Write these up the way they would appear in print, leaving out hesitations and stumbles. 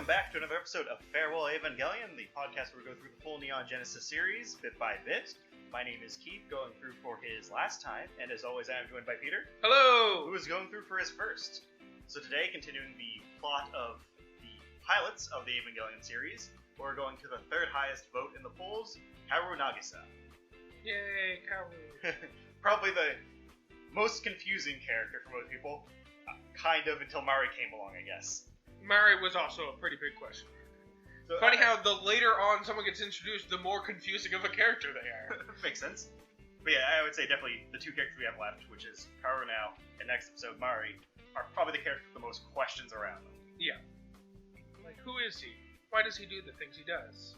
back to another episode of Farewell Evangelion, the podcast where we go through the full Neon Genesis series, bit by bit. My name is Keith, going through for his last time, and as always I am joined by Peter. Hello! Who is going through for his first. So today, continuing the plot of the pilots of the Evangelion series, we're going to the third highest vote in the polls, Kaworu Nagisa. Yay, Kaworu. Probably the most confusing character for most people, kind of until Mari came along, I guess. Mari was also a pretty big question. So, Funny how the later on someone gets introduced, the more confusing of a character they are. Makes sense. But yeah, I would say definitely the two characters we have left, which is Kaworu now and next episode Mari, are probably the characters with the most questions around them. Yeah. Like, who is he? Why does he do the things he does?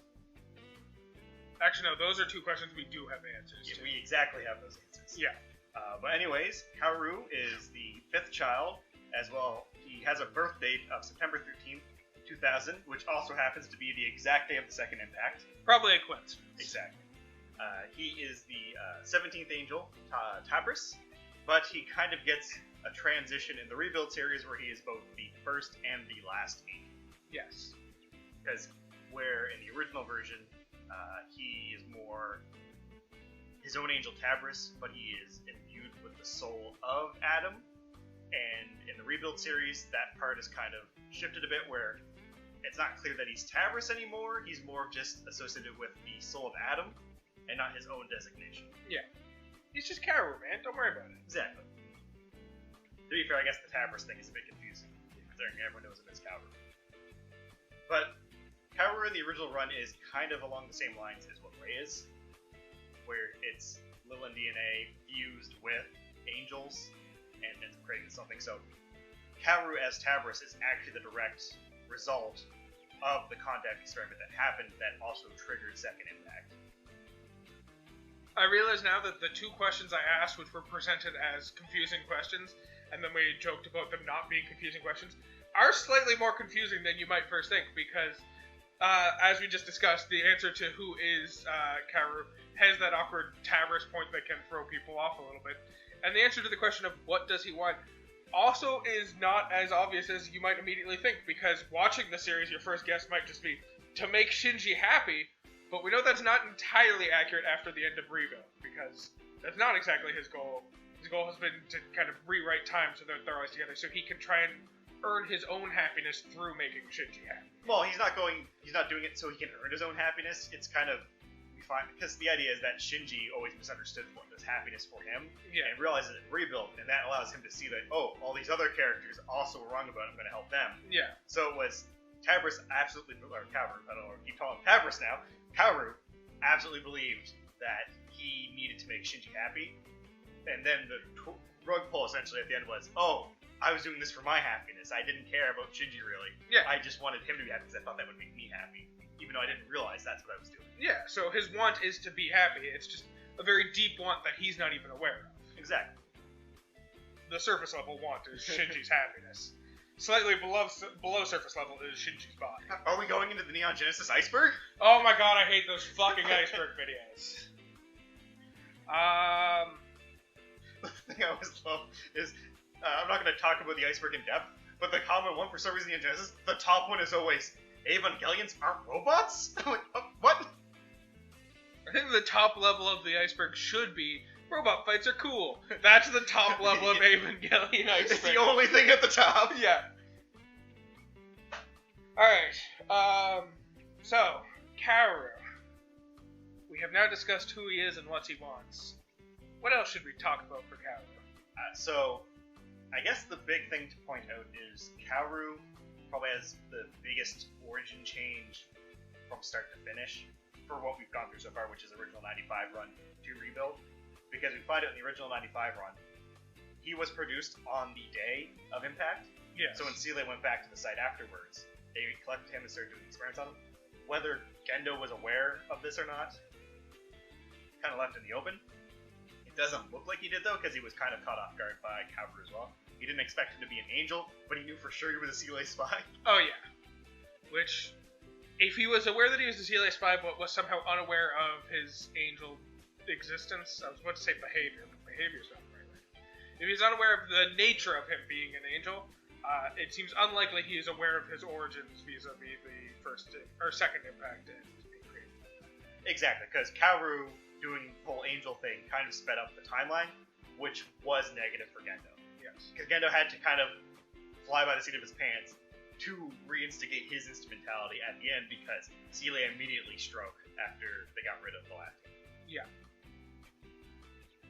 Actually, no, those are two questions we do have answers to. We exactly have those answers. Yeah. But anyways, Kaworu is the fifth child, as well. He has a birth date of September 13th, 2000, which also happens to be the exact day of the second impact. Probably a coincidence. Exactly. He is the 17th angel, Tabris, but he kind of gets a transition in the Rebuild series where he is both the first and the last angel. Yes. Because where in the original version, he is more his own angel Tabris, but he is imbued with the soul of Adam. And in the Rebuild series, that part is kind of shifted a bit where it's not clear that he's Tabris anymore. He's more just associated with the soul of Adam and not his own designation. Yeah. He's just Kaworu, man. Don't worry about it. Exactly. To be fair, I guess the Tabris thing is a bit confusing, considering everyone knows him as Kaworu. But Kaworu in the original run is kind of along the same lines as what Rei is, where it's Lilin DNA fused with angels, and it's creating something. So Kaworu as Tabris is actually the direct result of the contact experiment that happened that also triggered Second Impact. I realize now that the two questions I asked, which were presented as confusing questions, and then we joked about them not being confusing questions, are slightly more confusing than you might first think, because as we just discussed, the answer to who is Kaworu has that awkward Tabris point that can throw people off a little bit. And the answer to the question of what does he want also is not as obvious as you might immediately think, because watching the series, your first guess might just be to make Shinji happy, but we know that's not entirely accurate after the end of Rebuild, because that's not exactly his goal. His goal has been to kind of rewrite time so that they're always together, so he can try and earn his own happiness through making Shinji happy. Well, he's not doing it so he can earn his own happiness. It's kind of because the idea is that Shinji always misunderstood what was happiness for him, and realizes it in Rebuild, and that allows him to see that, oh, all these other characters also were wrong about it, I'm going to help them. Yeah. So it was Tabris absolutely, or Kaworu, I don't know, keep calling him Tabris now, Kaworu absolutely believed that he needed to make Shinji happy, and then the rug pull essentially at the end was, oh, I was doing this for my happiness, I didn't care about Shinji really, I just wanted him to be happy because I thought that would make me happy, even though I didn't realize that's what I was doing. Yeah, so his want is to be happy. It's just a very deep want that he's not even aware of. Exactly. The surface level want is Shinji's happiness. Slightly below surface level is Shinji's body. Are we going into the Neon Genesis iceberg? Oh my god, I hate those fucking iceberg videos. The thing I always love is, I'm not going to talk about the iceberg in depth, but the common one for some reason in Genesis, the top one is always, Evangelions aren't robots? Like, what? I think the top level of the iceberg should be, robot fights are cool. That's the top level of Evangelion iceberg. It's the only thing at the top. Yeah. Alright, so, Kaworu. We have now discussed who he is and what he wants. What else should we talk about for Kaworu? So, I guess the big thing to point out is Kaworu probably has the biggest origin change from start to finish for what we've gone through so far, which is the original 95 run to Rebuild. Because we find out in the original 95 run, he was produced on the day of Impact. Yeah. So when Seele went back to the site afterwards, they collected him and started doing experiments on him. Whether Gendo was aware of this or not, kind of left in the open. It doesn't look like he did, though, because he was kind of caught off guard by Kaworu as well. He didn't expect him to be an angel, but he knew for sure he was a Seele spy. Oh, yeah. Which, if he was aware that he was a Seele spy, but was somehow unaware of his angel existence, I was about to say behavior, but behavior's not the right word. If he's unaware of the nature of him being an angel, it seems unlikely he is aware of his origins vis-a-vis the second impact and being created. Exactly, because Kaworu doing the whole angel thing kind of sped up the timeline, which was negative for Gendo. Yes. Because Gendo had to kind of fly by the seat of his pants to reinstigate his instrumentality at the end because Seele immediately struck after they got rid of the last. Yeah.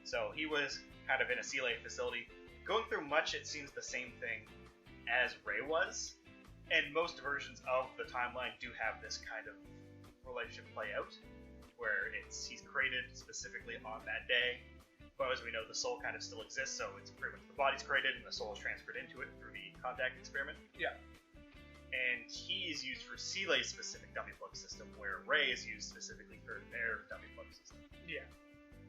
So he was kind of in a Seele facility. Going through much, it seems the same thing as Rei was. And most versions of the timeline do have this kind of relationship play out, where he's created specifically on that day. But as we know, the soul kind of still exists, so it's pretty much the body's created and the soul is transferred into it through the contact experiment. Yeah. And he is used for Seele's specific dummy plug system, where Rei is used specifically for their dummy plug system. Yeah.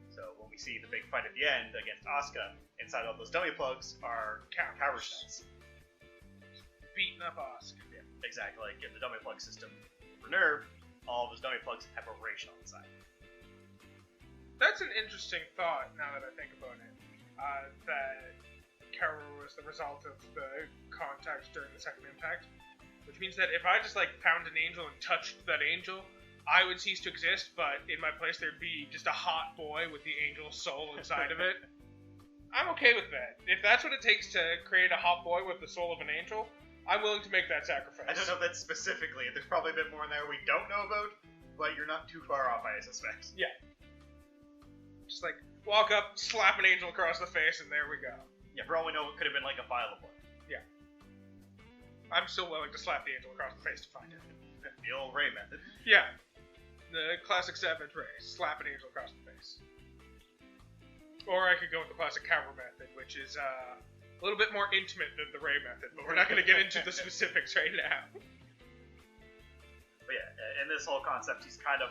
So when we see the big fight at the end against Asuka, inside all those dummy plugs are Kaworu shells. Beating up Asuka. Yeah, exactly. Like in the dummy plug system for Nerve, all those dummy plugs have a Rei shell inside. That's an interesting thought, now that I think about it. That Kaworu was the result of the contact during the second impact. Which means that if I just, found an angel and touched that angel, I would cease to exist, but in my place there'd be just a hot boy with the angel's soul inside of it. I'm okay with that. If that's what it takes to create a hot boy with the soul of an angel, I'm willing to make that sacrifice. I don't know that specifically. There's probably a bit more in there we don't know about, but you're not too far off, I suspect. Yeah. Just walk up, slap an angel across the face, and there we go. Yeah, for all we know, it could have been like a vial of blood. Yeah. I'm still willing to slap the angel across the face to find it. The old Rei method. Yeah. The classic Savage Rei. Slap an angel across the face. Or I could go with the classic Kaworu method, which is a little bit more intimate than the Rei method, but we're not going to get into the specifics right now. But yeah, in this whole concept, he's kind of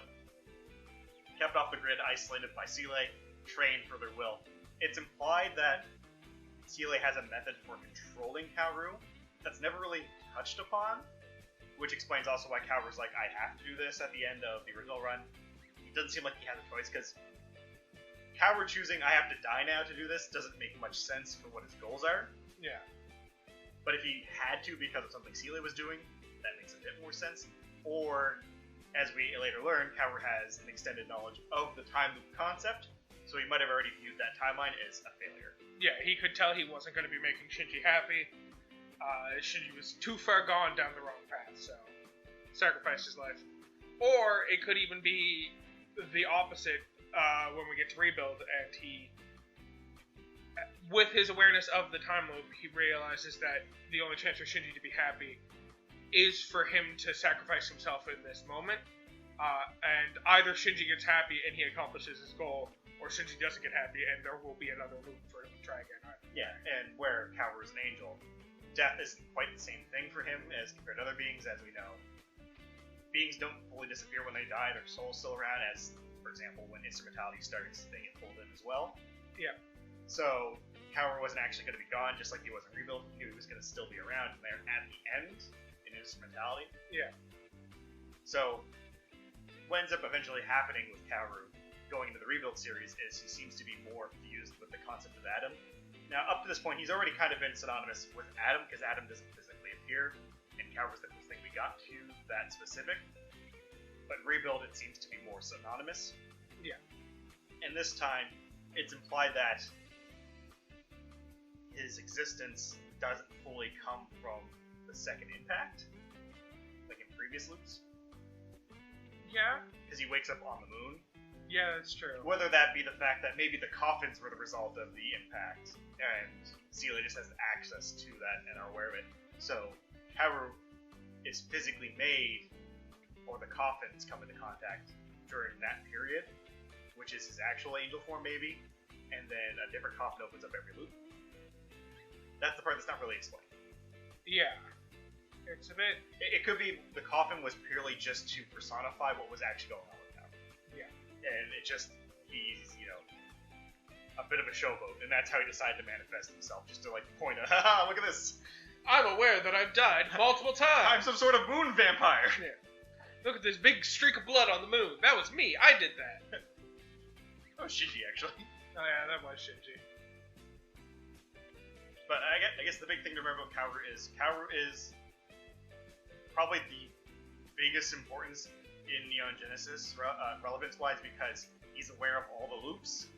kept off the grid, isolated by Seele, trained for their will. It's implied that Seele has a method for controlling Kaworu that's never really touched upon, which explains also why Kaworu's like, I have to do this at the end of the original run. It doesn't seem like he has a choice, because Kaworu choosing, I have to die now to do this, doesn't make much sense for what his goals are. Yeah. But if he had to because of something Seele was doing, that makes a bit more sense. Or, as we later learn, Kaworu has an extended knowledge of the time loop concept, so he might have already viewed that timeline as a failure. Yeah, he could tell he wasn't going to be making Shinji happy. Shinji was too far gone down the wrong path, so sacrificed his life. Or it could even be the opposite when we get to Rebuild, and he, with his awareness of the time loop, he realizes that the only chance for Shinji to be happy is for him to sacrifice himself in this moment. And either Shinji gets happy and he accomplishes his goal, or Shinji doesn't get happy and there will be another loop for him to try again. Yeah, and where Kaworu is an angel, death isn't quite the same thing for him as compared to other beings, as we know. Beings don't fully disappear when they die, their soul's still around, as, for example, when instrumentality starts, they get pulled in as well. Yeah. So, Kaworu wasn't actually going to be gone, just like he was in Rebuild. He knew he was going to still be around there at the end in instrumentality. Yeah. So, what ends up eventually happening with Kaworu going into the Rebuild series is he seems to be more fused with the concept of Adam. Now, up to this point, he's already kind of been synonymous with Adam, because Adam doesn't physically appear, and Kaworu's the first thing we got to that specific. But Rebuild, it seems to be more synonymous. Yeah. And this time, it's implied that his existence doesn't fully come from the second impact, like in previous loops. Yeah. Because he wakes up on the moon. Yeah, that's true. Whether that be the fact that maybe the coffins were the result of the impact, and Seele just has access to that and are aware of it. So, Kaworu is physically made, or the coffins come into contact during that period, which is his actual angel form maybe, and then a different coffin opens up every loop. That's the part that's not really explained. Yeah. It's a bit... It could be the coffin was purely just to personify what was actually going on with Kaworu. Yeah. And it just, he's, a bit of a showboat, and that's how he decided to manifest himself, just to, point a, haha, look at this! I'm aware that I've died multiple times! I'm some sort of moon vampire! Yeah. Look at this big streak of blood on the moon! That was me! I did that! Oh, Shinji, actually. Oh yeah, that was Shinji. But I guess the big thing to remember about Kaworu is probably the biggest importance in Neon Genesis, relevance-wise, because he's aware of all the loops,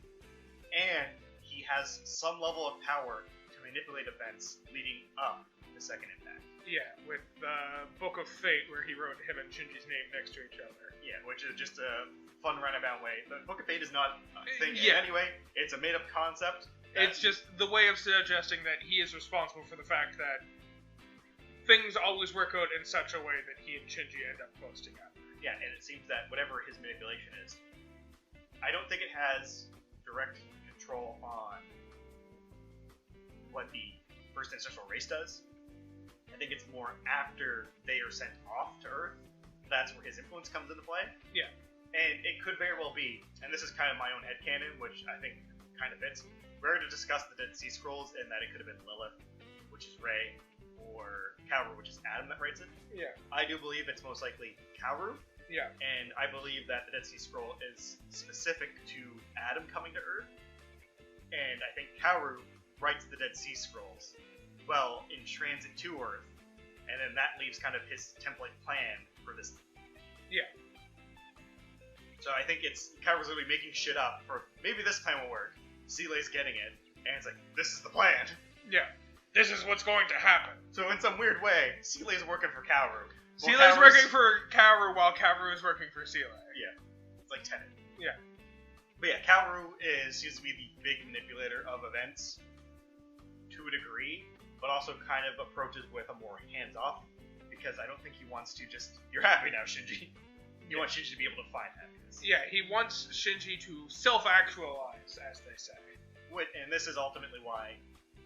and he has some level of power to manipulate events leading up to Second Impact. Yeah, with the Book of Fate, where he wrote him and Shinji's name next to each other. Yeah, which is just a fun roundabout way. The Book of Fate is not a thing Yeah. anyway. It's a made-up concept. It's just the way of suggesting that he is responsible for the fact that things always work out in such a way that he and Shinji end up close together. Yeah, and it seems that whatever his manipulation is, I don't think it has direct control on what the first ancestral race does. I think it's more after they are sent off to Earth, that's where his influence comes into play. Yeah. And it could very well be, and this is kind of my own headcanon, which I think kind of fits. We're going to discuss the Dead Sea Scrolls, and that it could have been Lilith, which is Rei, or Kaworu, which is Adam that writes it. Yeah. I do believe it's most likely Kaworu. Yeah. And I believe that the Dead Sea Scroll is specific to Adam coming to Earth. And I think Kaworu writes the Dead Sea Scrolls well in transit to Earth. And then that leaves kind of his template plan for this. Yeah. So I think it's Kaworu's going to be making shit up for maybe this plan will work. Seelay's getting it. And it's like, this is the plan. Yeah. This is what's going to happen. So in some weird way, Seelay's working for Kaworu. Seelay's working for Kaworu while Kaworu is working for Seelay. Yeah. It's like Tenet. Yeah. But yeah, Kaworu seems to be the big manipulator of events to a degree, but also kind of approaches with a more hands-off, because I don't think he wants to just, you're happy now, Shinji. You want Shinji to be able to find happiness. Yeah, he wants Shinji to self-actualize, as they say. And this is ultimately why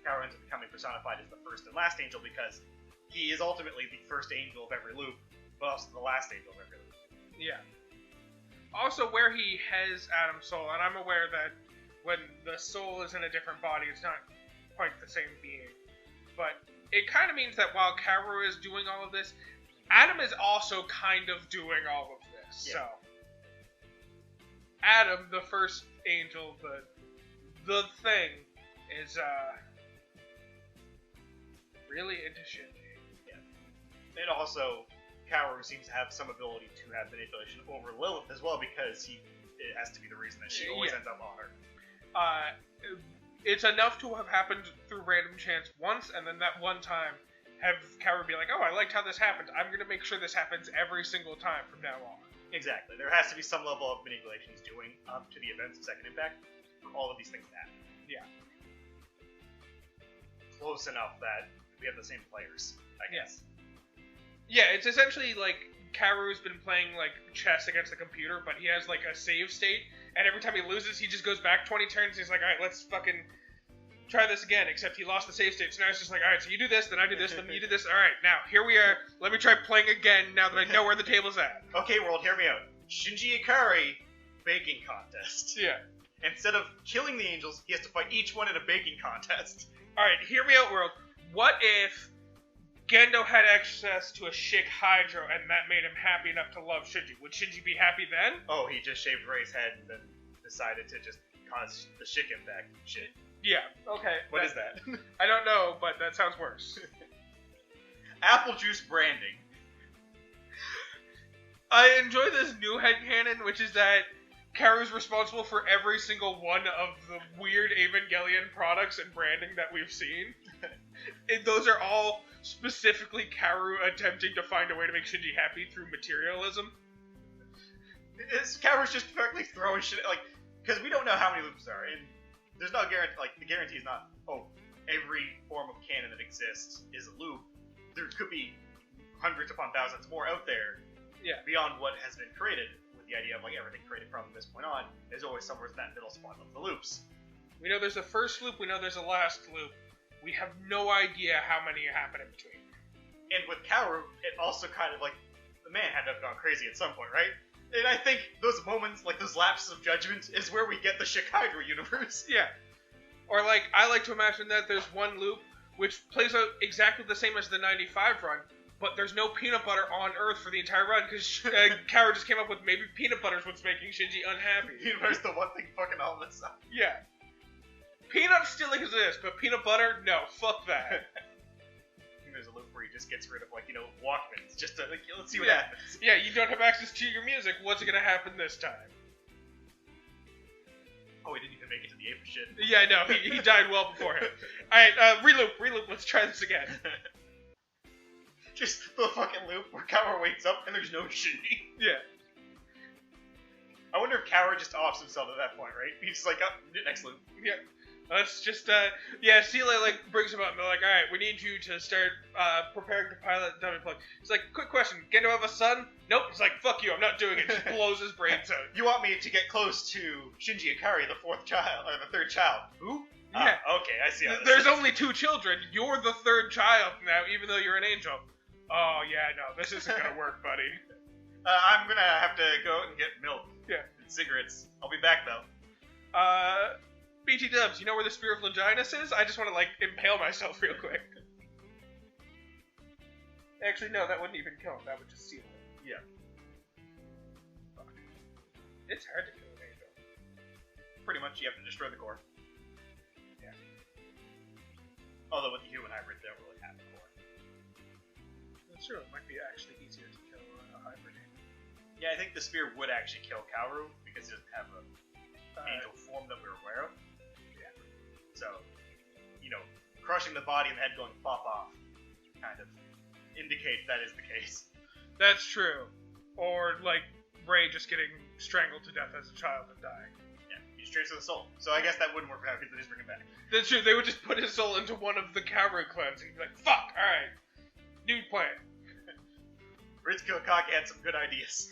Kaworu ends up becoming personified as the first and last angel, because he is ultimately the first angel of every loop, but also the last angel of every loop. Yeah. Also, where he has Adam's soul, and I'm aware that when the soul is in a different body, it's not quite the same being. But it kind of means that while Kaworu is doing all of this, Adam is also kind of doing all of this. Yeah. So, Adam, the first angel, the thing, is really into Shinji. Yeah. And also, Kaworu seems to have some ability to have manipulation over Lilith as well, because it has to be the reason that she always ends up on her. It's enough to have happened through random chance once, and then that one time have Kaworu be like, oh, I liked how this happened. I'm going to make sure this happens every single time from now on. Exactly. There has to be some level of manipulation he's doing up to the events of Second Impact for all of these things to happen. Yeah. Close enough that we have the same players, I guess. Yeah, it's essentially like Kaworu's been playing like chess against the computer, but he has like a save state, and every time he loses, he just goes back 20 turns, and he's like, alright, let's fucking try this again, except he lost the save state, so now it's just like, alright, so you do this, then I do this, then you do this, alright, now, here we are, let me try playing again now that I know where the table's at. Okay, world, hear me out. Shinji Ikari, baking contest. Yeah. Instead of killing the angels, he has to fight each one in a baking contest. Alright, hear me out, world. What if Gendo had access to a Shik Hydro and that made him happy enough to love Shinji? Would Shinji be happy then? Oh, he just shaved Rei's head and then decided to just cause the Shik impact shit. Yeah, okay. What is that? I don't know, but that sounds worse. Apple juice branding. I enjoy this new headcanon, which is that Kaworu's responsible for every single one of the weird Evangelion products and branding that we've seen. Those are all specifically Kaworu attempting to find a way to make Shinji happy through materialism. Kaworu's just perfectly throwing shit, like, because we don't know how many loops there are, and there's no guarantee, like, the guarantee is not, oh, every form of canon that exists is a loop. There could be hundreds upon thousands more out there, beyond what has been created, with the idea of, like, everything created from this point on is always somewhere in that middle spot of the loops. We know there's a first loop, we know there's a last loop. We have no idea how many happen in between. And with Kaworu, it also kind of, like, the man had to have gone crazy at some point, right? And I think those moments, like those lapses of judgment, is where we get the Shikaido universe. Yeah. Or, like, I like to imagine that there's one loop which plays out exactly the same as the 95 run, but there's no peanut butter on Earth for the entire run, because Kaworu just came up with maybe peanut butter's what's making Shinji unhappy. Peanut butter's the one thing fucking all this up. Yeah. Peanuts still exist, but peanut butter, no, fuck that. There's a loop where he just gets rid of, Walkmans, just to, let's see what happens. Yeah, you don't have access to your music, what's gonna happen this time? Oh, he didn't even make it to the ape shit. Yeah, no, he died well before him. Alright, reloop, let's try this again. Just the fucking loop where Kaworu wakes up and there's no Shinji. Yeah. I wonder if Kaworu just offs himself at that point, right? He's just like, oh, next loop. Yeah. Let's just, Sela, brings him up, and they're like, alright, we need you to start, preparing to pilot Dummy Plug. He's like, quick question, get to have a son? Nope. He's like, fuck you, I'm not doing it. Just blows his brains out. You want me to get close to Shinji Ikari, the third child? Who? Yeah. Okay, I see how this There's is. only 2 children. You're the 3rd child now, even though you're an angel. Oh, yeah, no, this isn't gonna work, buddy. I'm gonna have to go and get milk. Yeah. And cigarettes. I'll be back, though. BT Dubs, you know where the Spear of Longinus is? I just want to, impale myself real quick. Actually, no, that wouldn't even kill him. That would just seal him. Yeah. Fuck. It's hard to kill an angel. Pretty much, you have to destroy the core. Yeah. Although with the human hybrid, they don't really have the core. That's true. It might be actually easier to kill a hybrid. Yeah, I think the spear would actually kill Kaworu because it doesn't have a angel form that we're aware of. Yeah. So, crushing the body and the head going pop off kind of indicates that is the case. That's true. Or, Ray just getting strangled to death as a child and dying. Yeah, he's straight to the soul. So I guess that wouldn't work out because they just bring him back. That's true. They would just put his soul into one of the Kaworu clans and be like, fuck, alright. New plan. Ritsuko Akage had some good ideas.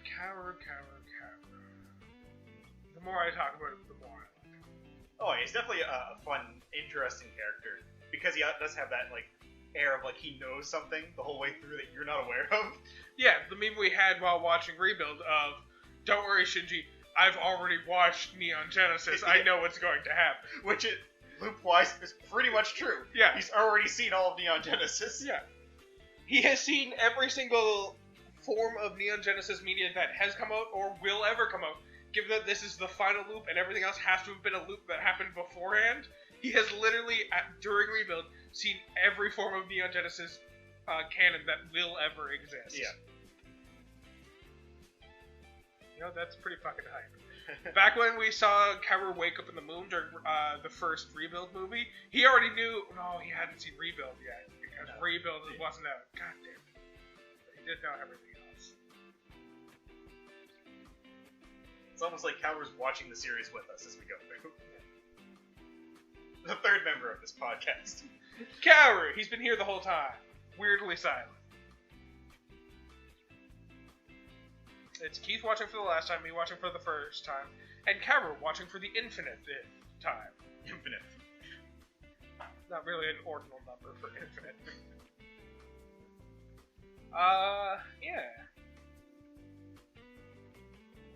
Kaworu. The more I talk about it, the more I like him. Oh, he's definitely a fun, interesting character because he does have that air of he knows something the whole way through that you're not aware of. Yeah, the meme we had while watching Rebuild of, don't worry, Shinji, I've already watched Neon Genesis. I know what's going to happen. Which, loop-wise, is pretty much true. Yeah. He's already seen all of Neon Genesis. Yeah. He has seen every single form of Neon Genesis media that has come out or will ever come out. Given that this is the final loop and everything else has to have been a loop that happened beforehand, he has literally, during Rebuild, seen every form of Neon Genesis canon that will ever exist. Yeah. That's pretty fucking hype. Back when we saw Kaworu wake up in the moon during the first Rebuild movie, he already knew. No, he hadn't seen Rebuild yet because Rebuild wasn't out. God damn it! But he did know everything else. It's almost like Kaworu's watching the series with us as we go through. The 3rd member of this podcast. Kaworu! He's been here the whole time. Weirdly silent. It's Keith watching for the last time, me watching for the first time, and Kaworu watching for the infinite time. Infinite. Not really an ordinal number for infinite. Yeah.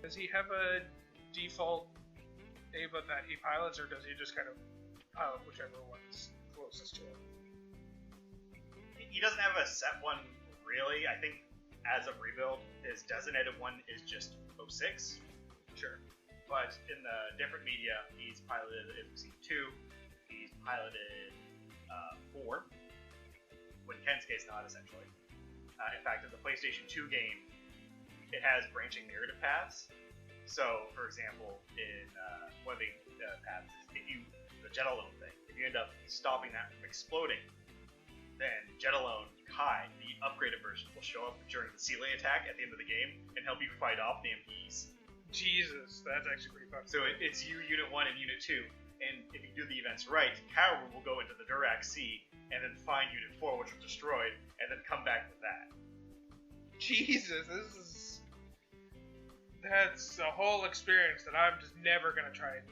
Does he have a default Ava that he pilots, or does he just kind of pilot whichever one's closest to him? He doesn't have a set one, really. I think as of Rebuild, his designated one is just 06. Sure. But in the different media, he's piloted MC2, he's piloted 4, when Kensuke's not, essentially. In fact, in the PlayStation 2 game, it has branching narrative paths. So, for example, in one of the paths, the Jet Alone thing, if you end up stopping that from exploding, then Jet Alone Kai, the upgraded version, will show up during the Sealy attack at the end of the game and help you fight off the MPs. Jesus, that's actually pretty fun. So it's you, Unit 1, and Unit 2, and if you do the events right, Kaworu will go into the Durac Sea and then find Unit 4, which was destroyed, and then come back with that. Jesus, that's a whole experience that I'm just never gonna try and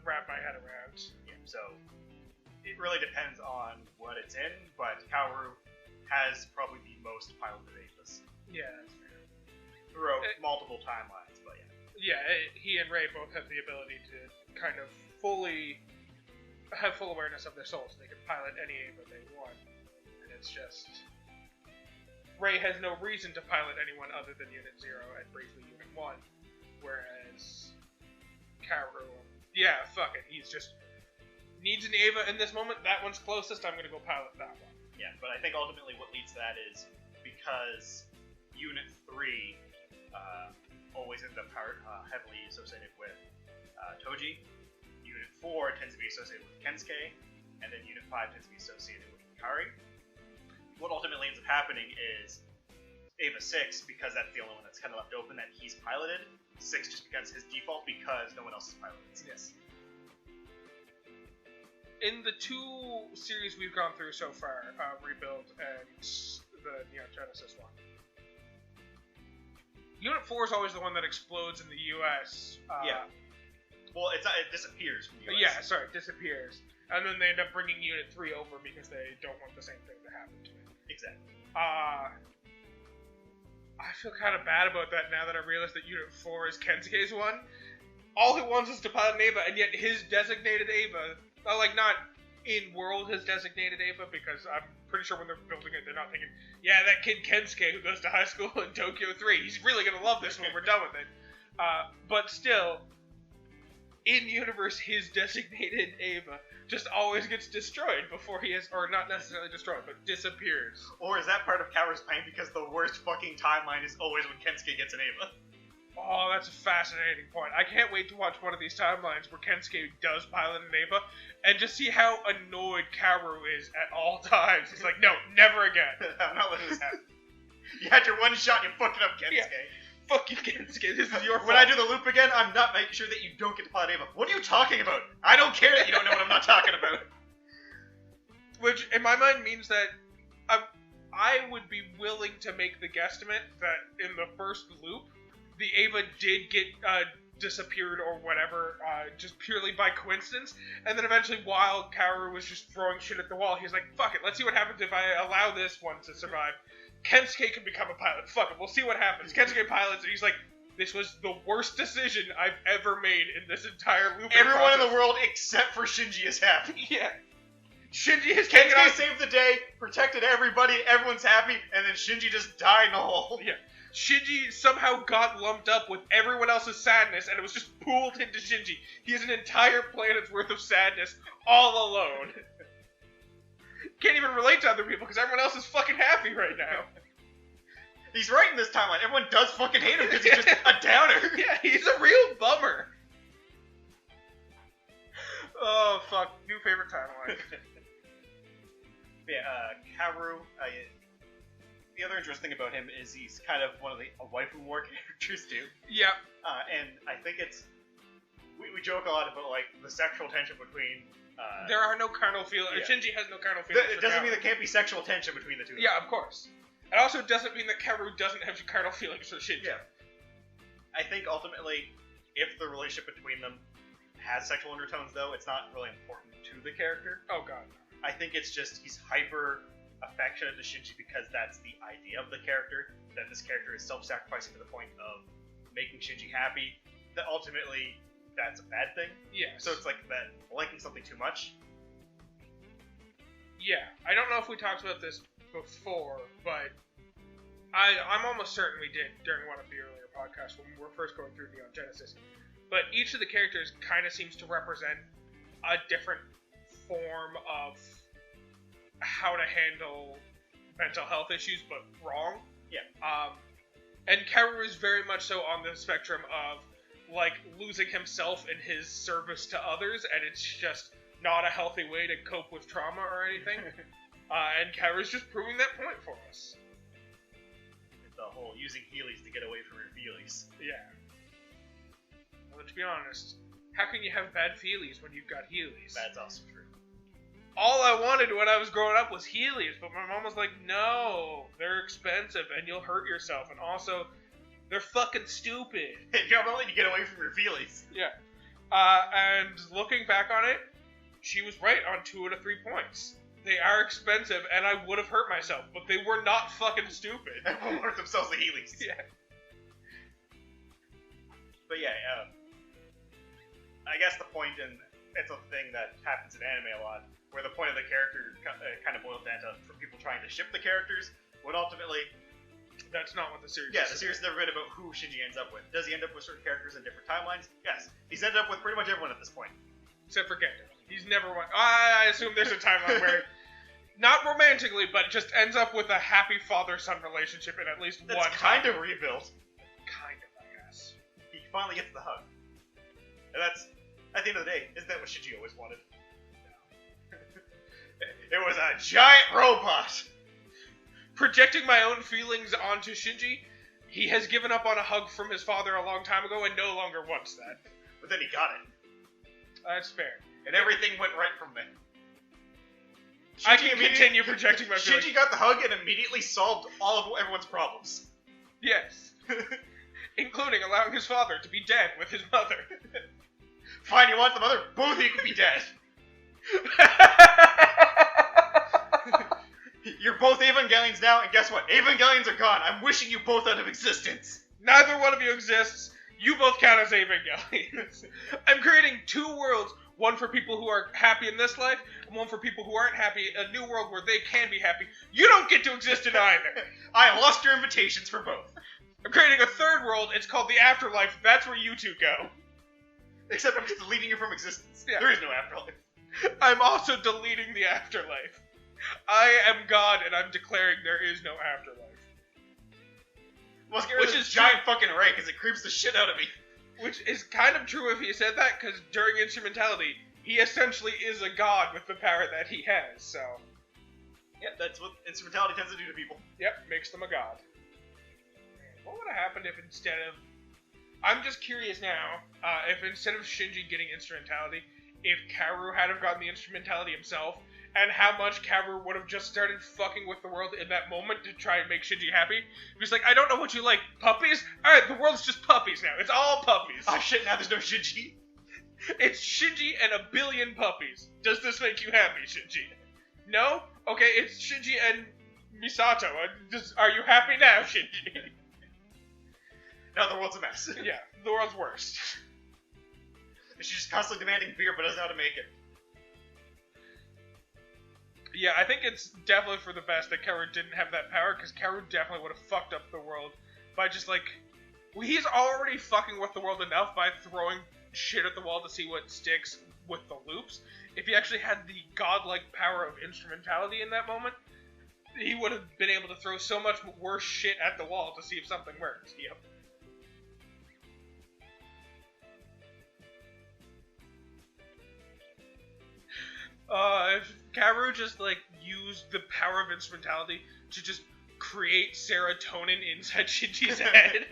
wrap my head around. Yeah, so it really depends on what it's in, but Kaworu has probably the most piloted Avis. Yeah, that's fair. Throughout multiple timelines, but yeah. Yeah, he and Ray both have the ability to kind of fully have full awareness of their souls. They can pilot any Ava they want, and it's just Ray has no reason to pilot anyone other than Unit 0 and briefly Unit 1, whereas Kaworu, Yeah, fuck it. He's just needs an Eva in this moment. That one's closest. I'm gonna go pilot that one. Yeah, but I think ultimately what leads to that is because Unit 3 always ends up heavily associated with Toji. Unit 4 tends to be associated with Kensuke, and then Unit 5 tends to be associated with Kari. What ultimately ends up happening is Eva 6, because that's the only one that's kind of left open that he's piloted, 6 just becomes his default because no one else is piloted. Yes. In the 2 series we've gone through so far, Rebuild and the Neon Genesis one, Unit 4 is always the one that explodes in the US. Yeah. Well, it disappears from the US. Yeah, sorry, it disappears. And then they end up bringing Unit 3 over because they don't want the same thing to happen to it. Exactly. I feel kind of bad about that now that I realize that Unit 4 is Kensuke's one. All he wants is to pilot an Eva, and yet his designated Eva, like not in-world his designated Eva, because I'm pretty sure when they're building it, they're not thinking, yeah, that kid Kensuke who goes to high school in Tokyo 3, he's really going to love this when we're done with it. But still, in-universe, his designated Eva just always gets destroyed before he is, or not necessarily destroyed, but disappears. Or is that part of Kaworu's plan because the worst fucking timeline is always when Kensuke gets an Eva? Oh, that's a fascinating point. I can't wait to watch one of these timelines where Kensuke does pilot an Eva and just see how annoyed Kaworu is at all times. He's like, no, never again. I'm not letting this happen. You had your one shot, you fucked it up, Kensuke. Yeah. Fuck you, Kensuke. This is your fault. When I do the loop again, I'm not making sure that you don't get to pilot Eva. What are you talking about? I don't care that you don't know what I'm not talking about. Which, in my mind, means that I would be willing to make the guesstimate that in the first loop, the Eva did get disappeared or whatever, just purely by coincidence, and then eventually while Kaworu was just throwing shit at the wall, he's like, fuck it, let's see what happens if I allow this one to survive. Kensuke can become a pilot, fuck it, we'll see what happens. Kensuke pilots, and he's like, this was the worst decision I've ever made in this entire loop. Everyone in the world except for Shinji is happy. Yeah. Shinji has taken Kensuke on... saved the day, protected everybody, everyone's happy, and then Shinji just died in a hole. Yeah. Shinji somehow got lumped up with everyone else's sadness, and it was just pooled into Shinji. He has an entire planet's worth of sadness all alone. Can't even relate to other people because everyone else is fucking happy right now. He's right in this timeline. Everyone does fucking hate him because he's just a downer. Yeah, he's a real bummer. Oh, fuck. New favorite timeline. Yeah, Kaworu, the other interesting thing about him is he's kind of one of the waifu war characters too. Yep. And I think it's we joke a lot about like the sexual tension between. There are no carnal feelings. Yeah. Shinji has no carnal feelings. It doesn't mean there can't be sexual tension between the two. Yeah, of course. It also doesn't mean that Kaworu doesn't have carnal feelings for Shinji. Yeah. I think ultimately, if the relationship between them has sexual undertones, though, it's not really important to the character. Oh god. I think it's just he's hyper affectionate to Shinji because that's the idea of the character, that this character is self-sacrificing to the point of making Shinji happy, that ultimately that's a bad thing. Yeah. So it's like that liking something too much. Yeah. I don't know if we talked about this before, but I'm almost certain we did during one of the earlier podcasts when we were first going through Neon Genesis. But each of the characters kind of seems to represent a different form of how to handle mental health issues, but wrong. Yeah. And Kaworu is very much so on the spectrum of, like, losing himself in his service to others, and it's just not a healthy way to cope with trauma or anything. And Kaworu's just proving that point for us. It's the whole using Heelys to get away from your feelings. Yeah. Well, to be honest, how can you have bad feelies when you've got Heelys? That's also true. All I wanted when I was growing up was Heelys, but my mom was like, no, they're expensive and you'll hurt yourself, and also, they're fucking stupid. You're not letting you get away from your feelings. Yeah. And looking back on it, she was right on 2 out of 3 points. They are expensive, and I would have hurt myself, but they were not fucking stupid. Everyone hurt themselves the Heelys. Yeah. But yeah, I guess the point, and it's a thing that happens in anime a lot, where the point of the character kind of boils down to for people trying to ship the characters, when ultimately That's not what the series Yeah, is. the series has never been about who Shinji ends up with. Does he end up with certain characters in different timelines? Yes. He's ended up with pretty much everyone at this point. Except for Gendo. He's never won. I assume there's a timeline where, not romantically, but just ends up with a happy father-son relationship in at least That's one kind time. of rebuilt. Kind of, I guess. He finally gets the hug. And that's, at the end of the day, isn't that what Shinji always wanted? It was a giant robot! Projecting my own feelings onto Shinji, he has given up on a hug from his father a long time ago and no longer wants that. But then he got it. That's fair. And everything went right from there. I can continue projecting my feelings. Shinji got the hug and immediately solved all of everyone's problems. Yes. Including allowing his father to be dead with his mother. Fine, you want the mother? Both of you can be dead. You're both Evangelions now, and guess what? Evangelions are gone. I'm wishing you both out of existence. Neither one of you exists. You both count as Evangelions. I'm creating two worlds. One for people who are happy in this life, and one for people who aren't happy. A new world where they can be happy. You don't get to exist in either. I lost your invitations for both. I'm creating a third world. It's called the Afterlife. That's where you two go. Except I'm just deleting you from existence. Yeah. There is no afterlife. I'm also deleting the afterlife. I am God, and I'm declaring there is no afterlife. Well, let's get rid of this giant fucking ray, because it creeps the shit out of me. Which is kind of true if he said that, because during Instrumentality, he essentially is a god with the power that he has, so... Yep, that's what instrumentality tends to do to people. Yep, makes them a god. What would have happened if instead of... I'm just curious now, if instead of Shinji getting Instrumentality, if Kaworu had have gotten the Instrumentality himself, and how much Kaworu would have just started fucking with the world in that moment to try and make Shinji happy. He's like, I don't know what you like, puppies? Alright, the world's just puppies now. It's all puppies. Oh shit, now there's no Shinji. It's Shinji and a billion puppies. Does this make you happy, Shinji? No? Okay, it's Shinji and Misato. Are you happy now, Shinji? Now the world's a mess. Yeah, the world's worst. She's just constantly demanding beer, but doesn't know how to make it. Yeah, I think it's definitely for the best that Kaworu didn't have that power, because Kaworu definitely would have fucked up the world by just, like... Well, he's already fucking with the world enough by throwing shit at the wall to see what sticks with the loops. If he actually had the godlike power of instrumentality in that moment, he would have been able to throw so much worse shit at the wall to see if something works. Yep. If Kaworu just, like, used the power of instrumentality to just create serotonin inside Shinji's head.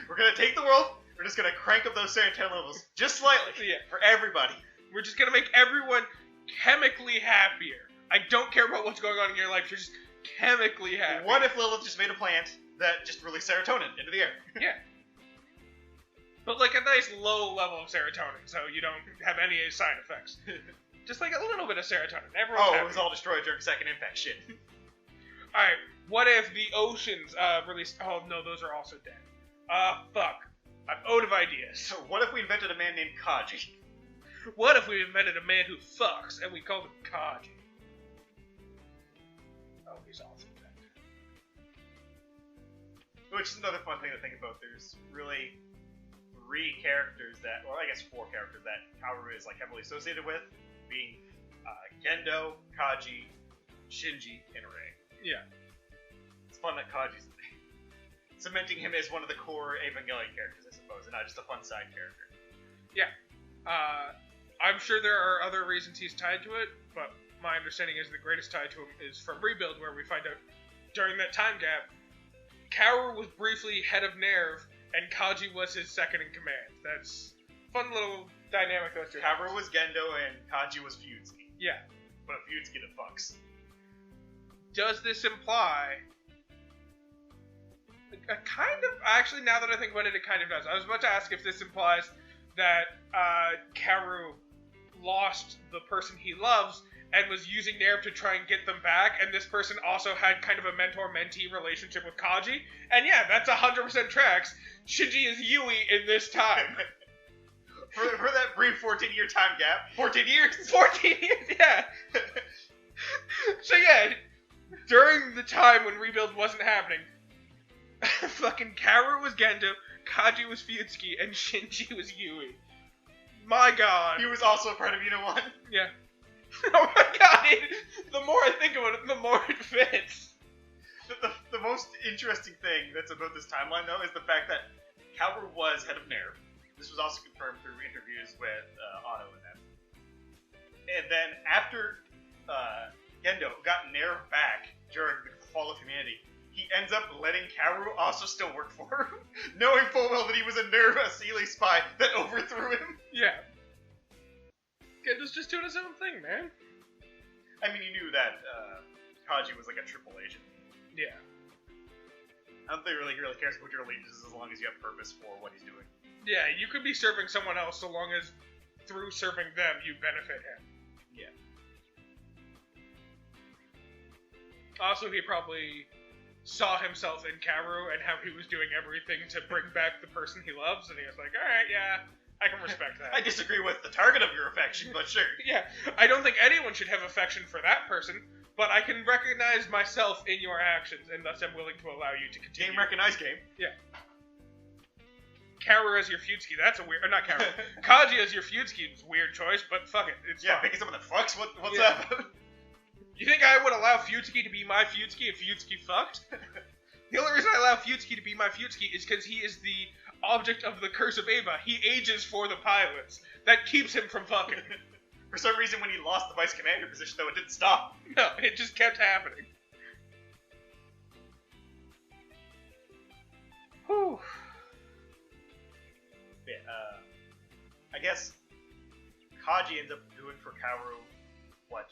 We're gonna take the world, we're just gonna crank up those serotonin levels just slightly. Yeah. For everybody. We're just gonna make everyone chemically happier. I don't care about what's going on in your life, you're just chemically happy. What if Lilith just made a plant that just released serotonin into the air? Yeah. But, like, a nice low level of serotonin, so you don't have any side effects. Just, like, a little bit of serotonin. Everyone's happy. It was all destroyed during second impact. Shit. Alright, what if the oceans released... Oh, no, those are also dead. Fuck. I'm out of ideas. So what if we invented a man named Kaji? What if we invented a man who fucks, and we called him Kaji? Oh, he's also dead. Which is another fun thing to think about. There's really 3 characters that, or I guess 4 characters that Kaworu is, like, heavily associated with, being Gendo, Kaji, Shinji, and Rei. Yeah. It's fun that Kaji's cementing him as one of the core Evangelion characters, I suppose, and not just a fun side character. Yeah. I'm sure there are other reasons he's tied to it, but my understanding is the greatest tie to him is from Rebuild, where we find out during that time gap, Kaworu was briefly head of Nerve, and Kaji was his second in command. That's a fun little dynamic those two. Kaworu was Gendo, and Kaji was Fuyutsuki. Yeah. But Fuyutsuki the fucks. Does this imply... kind of... Actually, now that I think about it, it kind of does. I was about to ask if this implies that Kaworu lost the person he loves and was using Nerve to try and get them back, and this person also had kind of a mentor-mentee relationship with Kaji. And yeah, that's 100% tracks. Shinji is Yui in this time. for that brief 14-year time gap. 14 years? 14 years, yeah. So yeah, during the time when Rebuild wasn't happening, fucking Kaworu was Gendo, Kaji was Fuyutsuki, and Shinji was Yui. My god. He was also a part of One. Yeah. Oh my god, the more I think about it, the more it fits. The most interesting thing that's about this timeline, though, is the fact that Kaworu was head of NERV. This was also confirmed through interviews with Otto and them. And then after Gendo got NERV back during the fall of humanity, he ends up letting Kaworu also still work for him, knowing full well that he was a NERV Asili spy that overthrew him. Yeah. Gendo's just doing his own thing, man. I mean, you knew that Kaji was like a triple agent. Yeah. I don't think he really cares about your allegiance as long as you have purpose for what he's doing. Yeah, you could be serving someone else so long as through serving them you benefit him. Yeah. Also, he probably saw himself in Kaworu and how he was doing everything to bring back the person he loves, and he was like, alright, yeah, I can respect that. I disagree with the target of your affection, but sure. Yeah, I don't think anyone should have affection for that person, but I can recognize myself in your actions, and thus I'm willing to allow you to continue. Game recognize game. Yeah. Kaworu as your Fuyutsuki, that's a weird... Or not Kaworu. Kaji as your Fuyutsuki is a weird choice, but fuck it, it's fine. Picking someone that fucks? What's that about? You think I would allow Fuyutsuki to be my Fuyutsuki if Fuyutsuki fucked? The only reason I allow Fuyutsuki to be my Fuyutsuki is because he is the object of the Curse of Eva. He ages for the pilots. That keeps him from fucking. For some reason, when he lost the vice commander position, though, it didn't stop. No, it just kept happening. Whew. Yeah, I guess Kaji ends up doing for Kaworu what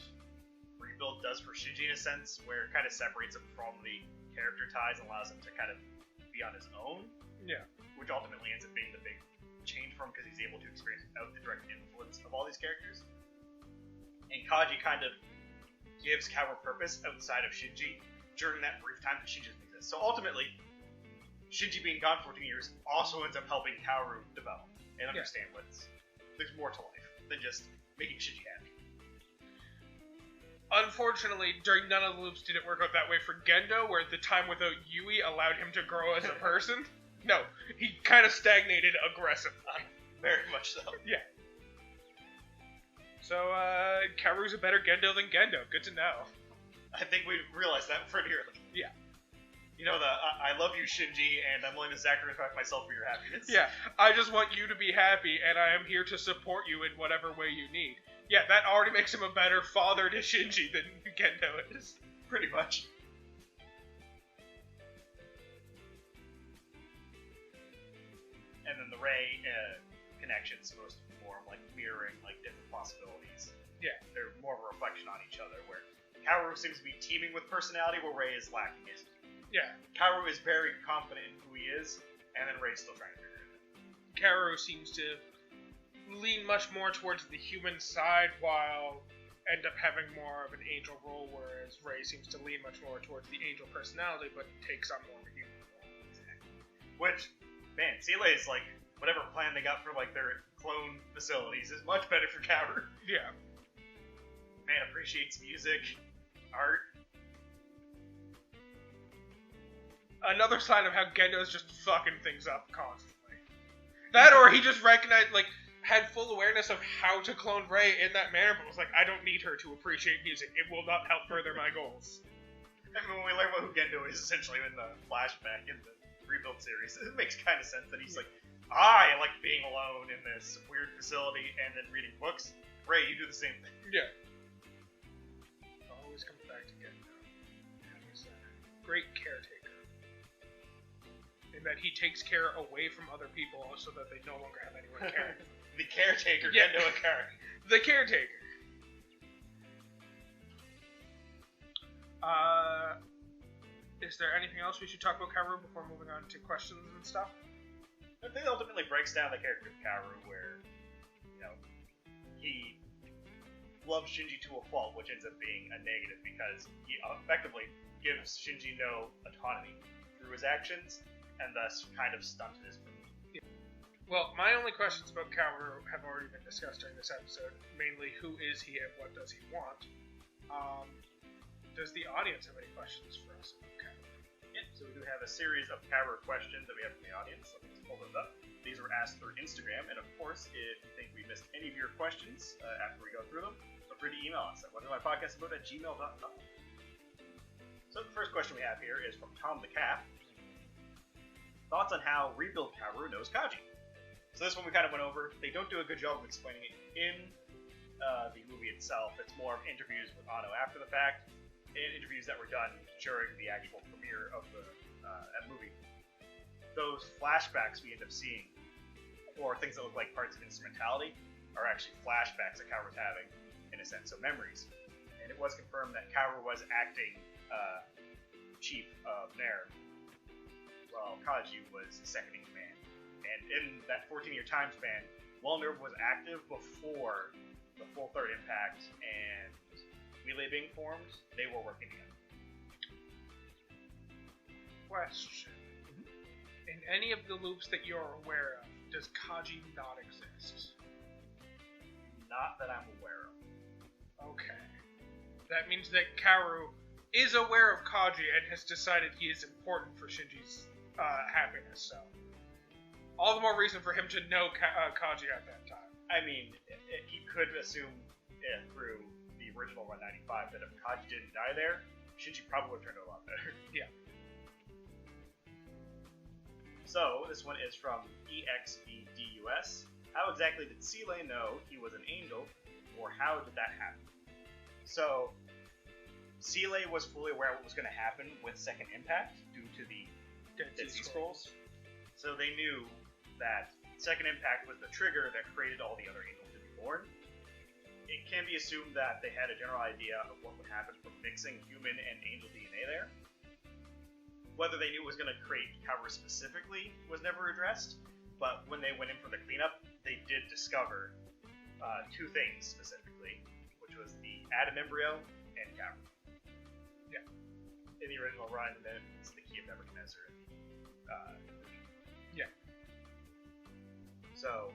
Rebuild does for Shinji in a sense, where it kind of separates him from the character ties and allows him to kind of be on his own. Yeah. Which ultimately ends up being the big change for him because he's able to experience without the direct influence of all these characters. And Kaji kind of gives Kaworu purpose outside of Shinji during that brief time that Shinji doesn't exist. So ultimately, Shinji being gone for 14 years also ends up helping Kaworu develop and understand there's more to life than just making Shinji happy. Unfortunately, during none of the loops did it work out that way for Gendo, where the time without Yui allowed him to grow as a person. No, he kind of stagnated aggressively. Very much so. Yeah. So, Kaworu's a better Gendo than Gendo. Good to know. I think we realized that pretty early. Yeah. You know, I love you, Shinji, and I'm willing to sacrifice myself for your happiness. Yeah, I just want you to be happy, and I am here to support you in whatever way you need. Yeah, that already makes him a better father to Shinji than Gendo is. Pretty much. And then the Rei connection is supposed to be more like mirroring like different possibilities. Yeah. They're more of a reflection on each other, where Kaworu seems to be teeming with personality, where Rei is lacking it. Yeah. Kaworu is very confident in who he is, and then Rei's still trying to figure it out. Kaworu seems to lean much more towards the human side, while end up having more of an angel role, whereas Rei seems to lean much more towards the angel personality, but takes on more of a human role. Which, man, Seele is like, whatever plan they got for like their clone facilities is much better for Kaworu. Yeah. Man appreciates music, art. Another sign of how Gendo is just fucking things up constantly. That, or he just recognized, like, had full awareness of how to clone Rei in that manner, but was like, I don't need her to appreciate music. It will not help further my goals. I mean, when we learn what who Gendo is essentially in the flashback in the Rebuild series, it makes kind of sense that he's like, I like being alone in this weird facility and then reading books. Rei, you do the same thing. Yeah. Always comes back to Gendo. He's a great caretaker. In that he takes care away from other people so that they no longer have anyone caring. The caretaker, Yeah. Gendo Akari. The caretaker. Is there anything else we should talk about Kaworu before moving on to questions and stuff? I think it ultimately breaks down the character of Kaworu, where, you know, he loves Shinji to a fault, which ends up being a negative because he effectively gives Shinji no autonomy through his actions, and thus kind of stunted his growth. Well, my only questions about Kaworu have already been discussed during this episode. Mainly, who is he and what does he want? does the audience have any questions for us? Okay. Yeah, so we do have a series of Kaworu questions that we have from the audience. Let me just pull those up. These were asked through Instagram, and of course, if you think we missed any of your questions after we go through them, feel free to email us at what'smypodcastabout@gmail.com. So the first question we have here is from Tom the Cat. Thoughts on how Rebuild Kaworu knows Kaji? So this one we kind of went over. They don't do a good job of explaining it in the movie itself. It's more of interviews with Anno after the fact, and interviews that were done during the actual premiere of the movie. Those flashbacks we end up seeing, or things that look like parts of instrumentality, are actually flashbacks that Kaworu's having, in a sense, so memories. And it was confirmed that Kaworu was acting chief of Nair, while Kaji was second in command. And in that 14-year time span, while Nair was active before the full Third Impact and Melee being formed, they were working together. Question. In any of the loops that you're aware of, does Kaji not exist? Not that I'm aware of. Okay. That means that Kaworu is aware of Kaji and has decided he is important for Shinji's happiness, so all the more reason for him to know Kaji at that time. I mean, he could assume through the original Run 95 that if Kaji didn't die there, Shinji probably would have turned out a lot better. Yeah. So, this one is from EXVDUS. How exactly did Seeley know he was an angel, or how did that happen? So, Seeley was fully aware of what was going to happen with Second Impact due to the Dead Sea Scrolls. So they knew that Second Impact was the trigger that created all the other angels to be born. It can be assumed that they had a general idea of what would happen from mixing human and angel DNA there. Whether they knew it was going to create Kaworu specifically was never addressed, but when they went in for the cleanup, they did discover two things specifically, which was the Atom Embryo and Kaworu. Yeah. In the original run, then it's the Key of Nebuchadnezzar. Yeah. So,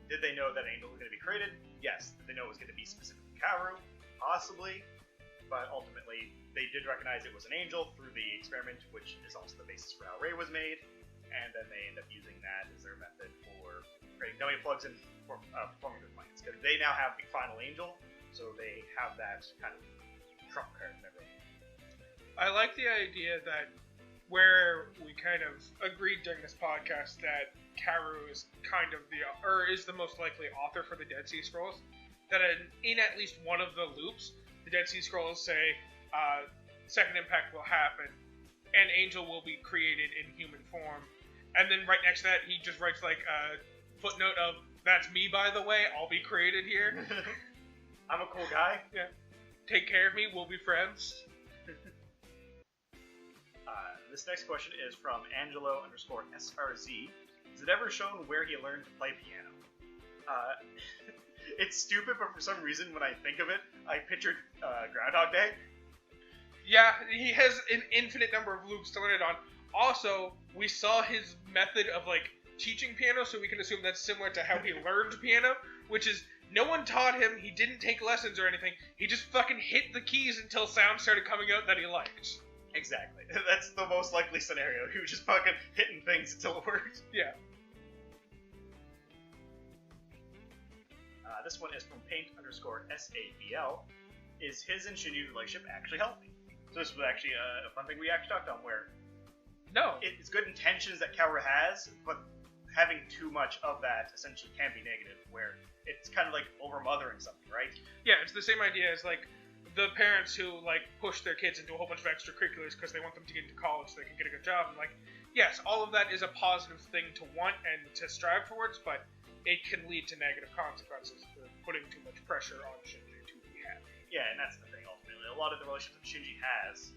did they know that Angel was going to be created? Yes. Did they know it was going to be specifically Kaworu? Possibly. But ultimately, they did recognize it was an angel through the experiment, which is also the basis for how Rei was made. And then they end up using that as their method for creating dummy plugs and performing their plans. Because they now have the final angel, so they have that kind of trump card and everything. I like the idea that where we kind of agreed during this podcast that Kaworu is kind of is the most likely author for the Dead Sea Scrolls, that in at least one of the loops, the Dead Sea Scrolls say Second Impact will happen, and Angel will be created in human form. And then right next to that, he just writes like a footnote of, "That's me, by the way, I'll be created here." I'm a cool guy. Yeah. Take care of me, we'll be friends. This next question is from Angelo_SRZ. Is it ever shown where he learned to play piano? It's stupid, but for some reason, when I think of it, I pictured Groundhog Day. Yeah, he has an infinite number of loops to learn it on. Also, we saw his method of like teaching piano, so we can assume that's similar to how he learned piano, which is no one taught him, he didn't take lessons or anything, he just fucking hit the keys until sound started coming out that he liked. Exactly. That's the most likely scenario. He was just fucking hitting things until it worked. Yeah. This one is from Paint_SABL. Is his and Shinji's relationship actually healthy? So this was actually a fun thing we actually talked on, where no, it's good intentions that Kaworu has, but having too much of that essentially can be negative, where it's kind of like over-mothering something, right? Yeah, it's the same idea as like the parents who like push their kids into a whole bunch of extracurriculars because they want them to get into college so they can get a good job. And like, yes, all of that is a positive thing to want and to strive towards, but it can lead to negative consequences for putting too much pressure on Shinji to be happy. Yeah, and that's the thing ultimately. A lot of the relationships that Shinji has,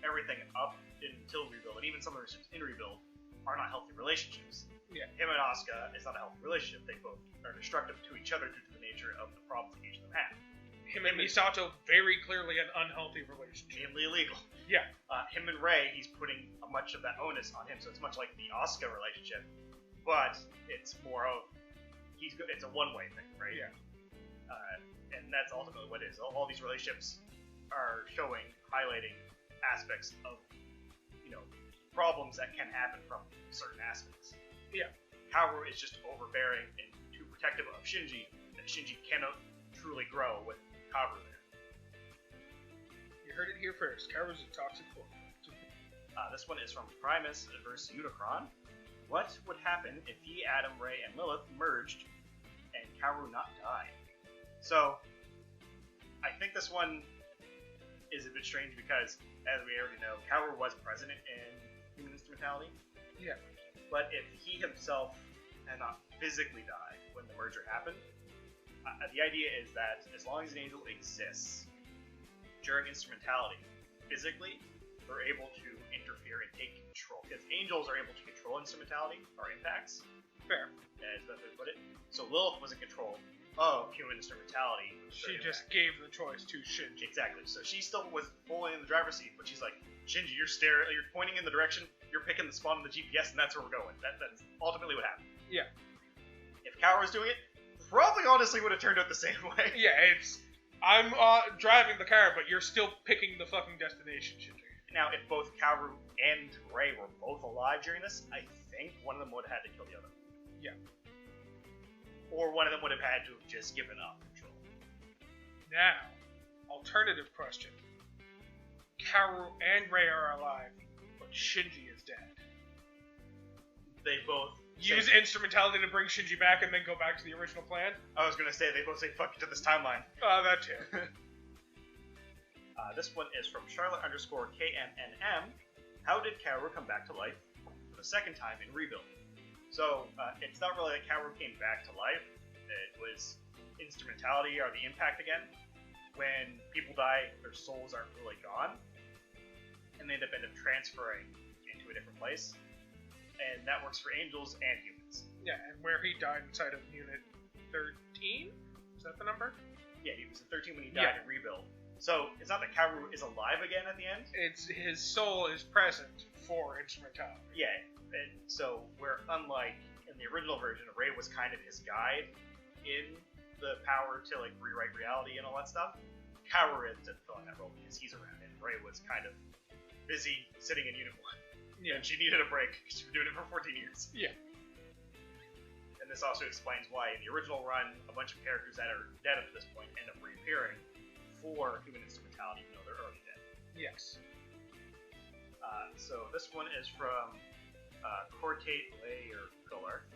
everything up until Rebuild, and even some of the relationships in Rebuild, are not healthy relationships. Yeah. Him and Asuka is not a healthy relationship. They both are destructive to each other due to the nature of the problems that each of them have. Him and Misato, very clearly an unhealthy relationship. Extremely illegal. Yeah. Him and Rei, he's putting much of that onus on him, so it's much like the Asuka relationship, but it's more of it's a one-way thing, right? Yeah. And that's ultimately what it is. All these relationships are highlighting aspects of, problems that can happen from certain aspects. Yeah. Kaworu is just overbearing and too protective of Shinji that Shinji cannot truly grow with Kaworu there. You heard it here first. Kaworu's a toxic boy. This one is from Primus vs. Unicron. What would happen if he, Adam, Ray, and Lilith merged and Kaworu not die? So, I think this one is a bit strange because, as we already know, Kaworu was president in human instrumentality. Yeah. But if he himself had not physically died when the merger happened, the idea is that as long as an angel exists during instrumentality, physically, they're able to interfere and take control. Because angels are able to control instrumentality or impacts. Fair. As the best way to put it. So Lilith was in control of human instrumentality. She just gave the choice to Shinji. Exactly. So she still was fully in the driver's seat, but she's like, Shinji, you're pointing in the direction, you're picking the spot on the GPS, and that's where we're going. That's ultimately what happened. Yeah. If Kaworu was doing it, probably honestly would have turned out the same way. Yeah, I'm driving the car, but you're still picking the fucking destination, Shinji. Now, if both Kaworu and Ray were both alive during this, I think one of them would have had to kill the other. Yeah. Or one of them would have had to have just given up control. Now, alternative question. Kaworu and Ray are alive, but Shinji is dead. They both use instrumentality to bring Shinji back and then go back to the original plan? I was going to say, they both say fuck it to this timeline. That too. This one is from Charlotte_KMNM. How did Kaworu come back to life for the second time in Rebuild? So, it's not really that Kaworu came back to life. It was instrumentality or the impact again. When people die, their souls aren't really gone. And they end up transferring into a different place. And that works for angels and humans. Yeah, and where he died inside of Unit 13? Is that the number? Yeah, he was in 13 when he died in Rebuild. So, it's not that Kaworu is alive again at the end. It's his soul is present for instrumentality. Yeah, and so where unlike in the original version, Ray was kind of his guide in the power to rewrite reality and all that stuff, Kaworu ends up filling that role because he's around, and Ray was kind of busy sitting in Unit 1. Yeah. And she needed a break because she'd been doing it for 14 years. Yeah. And this also explains why in the original run, a bunch of characters that are dead up to this point end up reappearing for human instrumentality, even though they're already dead. Yes. So this one is from Cortate Lay or Kolar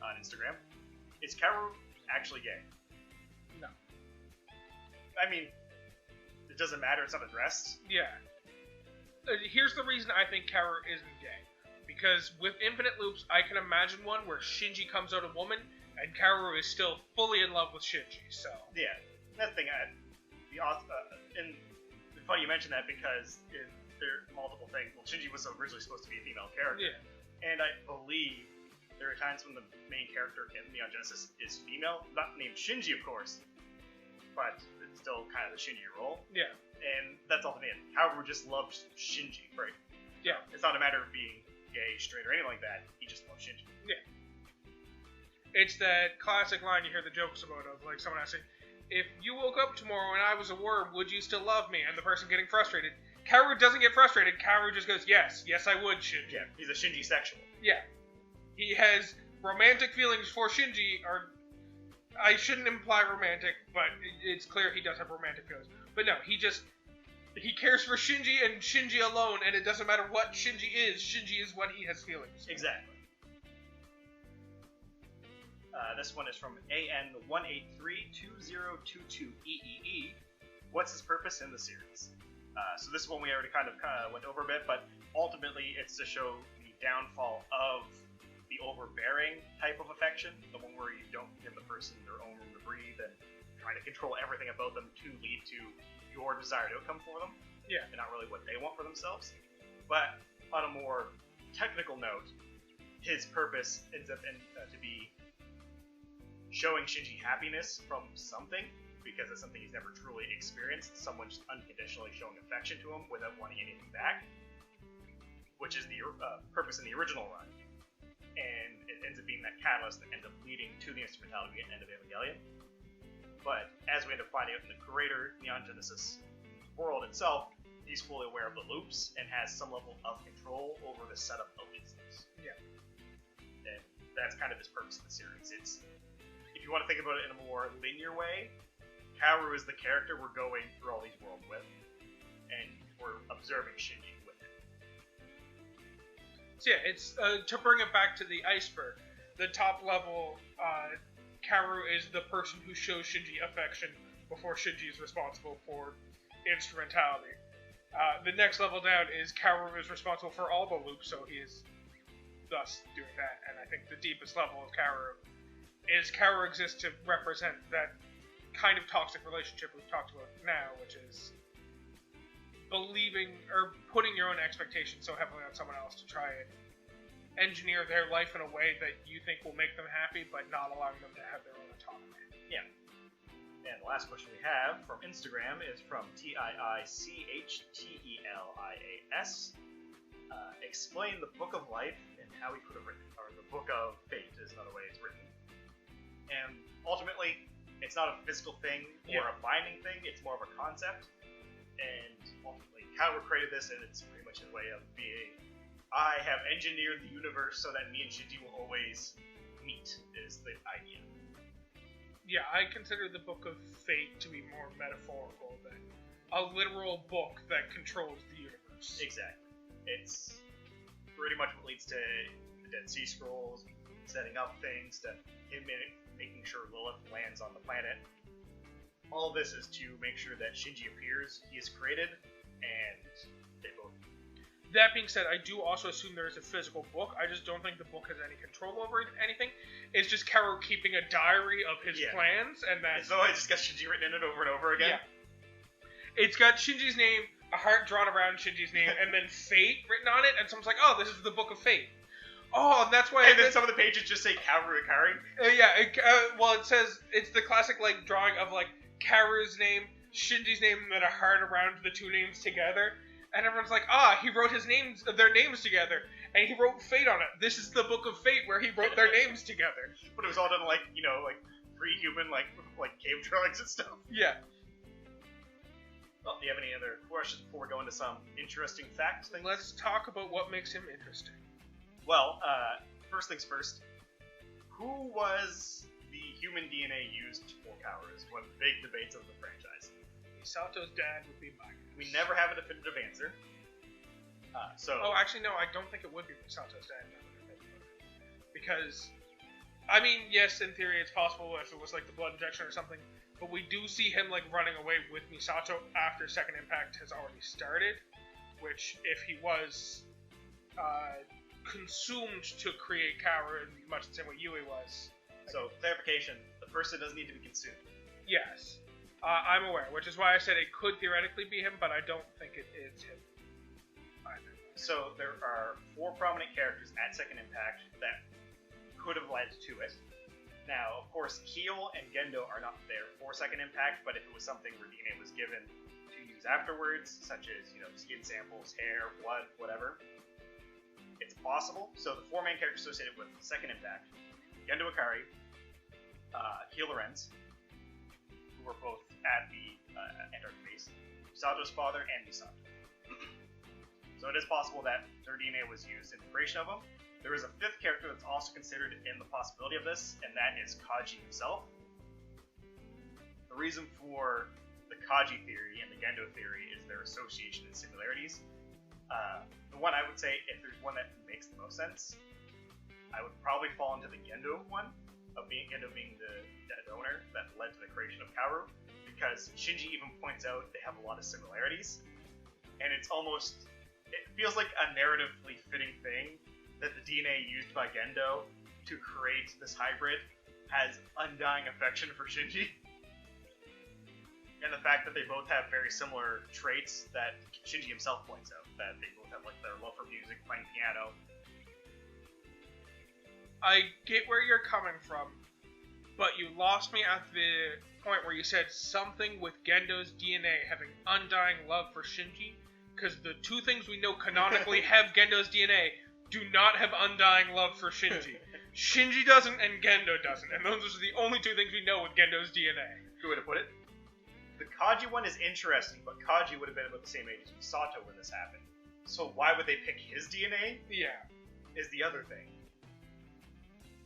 on Instagram. Is Kaworu actually gay? No. I mean, it doesn't matter, it's not addressed. Yeah. Here's the reason I think Kaworu isn't gay. Because with Infinite Loops, I can imagine one where Shinji comes out a woman, and Kaworu is still fully in love with Shinji, so... Yeah, that thing, and it's funny you mention that because there are multiple things. Well, Shinji was originally supposed to be a female character. Yeah. And I believe there are times when the main character in Neon Genesis is female, not named Shinji, of course, but it's still kind of the Shinji role. Yeah. And that's all it is. Kaworu just loves Shinji, right? Yeah. It's not a matter of being gay, straight, or anything like that. He just loves Shinji. Yeah. It's that classic line you hear the jokes about of, someone asking, if you woke up tomorrow and I was a worm, would you still love me? And the person getting frustrated. Kaworu doesn't get frustrated. Kaworu just goes, yes, I would, Shinji. Yeah, he's a Shinji sexual. Yeah. He has romantic feelings for Shinji, or I shouldn't imply romantic, but it's clear he does have romantic feelings. But no, he cares for Shinji and Shinji alone, and it doesn't matter what Shinji is what he has feelings. Exactly. This one is from AN1832022EEE. What's his purpose in the series? So this one we already kind of went over a bit, but ultimately it's to show the downfall of the overbearing type of affection, the one where you don't give the person their own room to breathe and try to control everything about them to lead to your desired outcome for them. Yeah. And not really what they want for themselves. But on a more technical note, his purpose ends up to be showing Shinji happiness from something, because it's something he's never truly experienced. Someone just unconditionally showing affection to him without wanting anything back, which is the purpose in the original run. And it ends up being that catalyst that ends up leading to the instrumentality at the end of Evangelion. But as we end up finding out in the greater Neon Genesis world itself, he's fully aware of the loops and has some level of control over the setup of these loops. Yeah. And that's kind of his purpose of the series. It's, if you want to think about it in a more linear way, Kaworu is the character we're going through all these worlds with, and we're observing Shinji with it. So yeah, it's to bring it back to the iceberg. The top level, Kaworu is the person who shows Shinji affection before Shinji is responsible for instrumentality. The next level down is Kaworu is responsible for all the loops, so he is thus doing that. And I think the deepest level of Kaworu is Kaworu exists to represent that kind of toxic relationship we've talked about now, which is believing or putting your own expectations so heavily on someone else to try and engineer their life in a way that you think will make them happy, but not allowing them to have their own autonomy. Yeah. And the last question we have from Instagram is from TIICHTELIAS. Explain the Book of Life and how he could have written, or the Book of Fate is another way it's written. And ultimately, it's not a physical thing or a binding thing, it's more of a concept. And ultimately, Kaworu created this, and it's pretty much his way of being, I have engineered the universe so that me and Shinji will always meet, is the idea. Yeah, I consider the Book of Fate to be more metaphorical than a literal book that controls the universe. Exactly. It's pretty much what leads to the Dead Sea Scrolls, setting up things, to him making sure Lilith lands on the planet. All this is to make sure that Shinji appears, he is created, and they both. That being said, I do also assume there is a physical book. I just don't think the book has any control over anything. It's just Kaworu keeping a diary of his plans, and that's... So I just got Shinji written in it over and over again? Yeah. It's got Shinji's name, a heart drawn around Shinji's name, and then Fate written on it, and someone's like, oh, this is the Book of Fate. Oh, and that's why... And then some of the pages just say Kaworu Ikari? Well, it says, it's the classic, like, drawing of, like, Kaworu's name, Shinji's name, and then a heart around the two names together. And everyone's like, he wrote their names together, and he wrote Fate on it. This is the Book of Fate where he wrote their names together. But it was all done like, like pre-human, like cave drawings and stuff. Yeah. Well, do you have any other questions before we go into some interesting facts things? Let's talk about what makes him interesting. Well, first things first. Who was the human DNA used for Kaworu? Is one of the big debates of the franchise. Misato's dad would be my guess. We never have a definitive answer. Oh, actually, no, I don't think it would be Misato's dad. Because, I mean, yes, in theory it's possible if it was like the blood injection or something, but we do see him like running away with Misato after Second Impact has already started, which if he was consumed to create Kaworu in much the same way Yui was. So, clarification, the person doesn't need to be consumed. Yes. I'm aware, which is why I said it could theoretically be him, but I don't think it is him either. So there are 4 prominent characters at Second Impact that could have led to it. Now, of course, Keel and Gendo are not there for Second Impact, but if it was something where DNA was given to use afterwards, such as, skin samples, hair, blood, whatever, it's possible. So the 4 main characters associated with Second Impact, Gendo Ikari, Keel Lorenz, who were both at the Antarctic base, Misato's father, and Misato. So it is possible that their DNA was used in the creation of them. There is a 5th character that's also considered in the possibility of this, and that is Kaji himself. The reason for the Kaji theory and the Gendo theory is their association and similarities. The one I would say, if there's one that makes the most sense, I would probably fall into the Gendo one, of Gendo being the donor that led to the creation of Kaworu, because Shinji even points out they have a lot of similarities, and it feels like a narratively fitting thing that the DNA used by Gendo to create this hybrid has undying affection for Shinji. And the fact that they both have very similar traits that Shinji himself points out, that they both have like their love for music, playing piano. I get where you're coming from, but you lost me at the point where you said something with Gendo's DNA having undying love for Shinji, because the 2 things we know canonically have Gendo's DNA do not have undying love for Shinji. Shinji doesn't and Gendo doesn't, and those are the only 2 things we know with Gendo's DNA. Good way to put it. the Kaji one is interesting, but Kaji would have been about the same age as Misato when this happened. So why would they pick his DNA? Yeah. Is the other thing.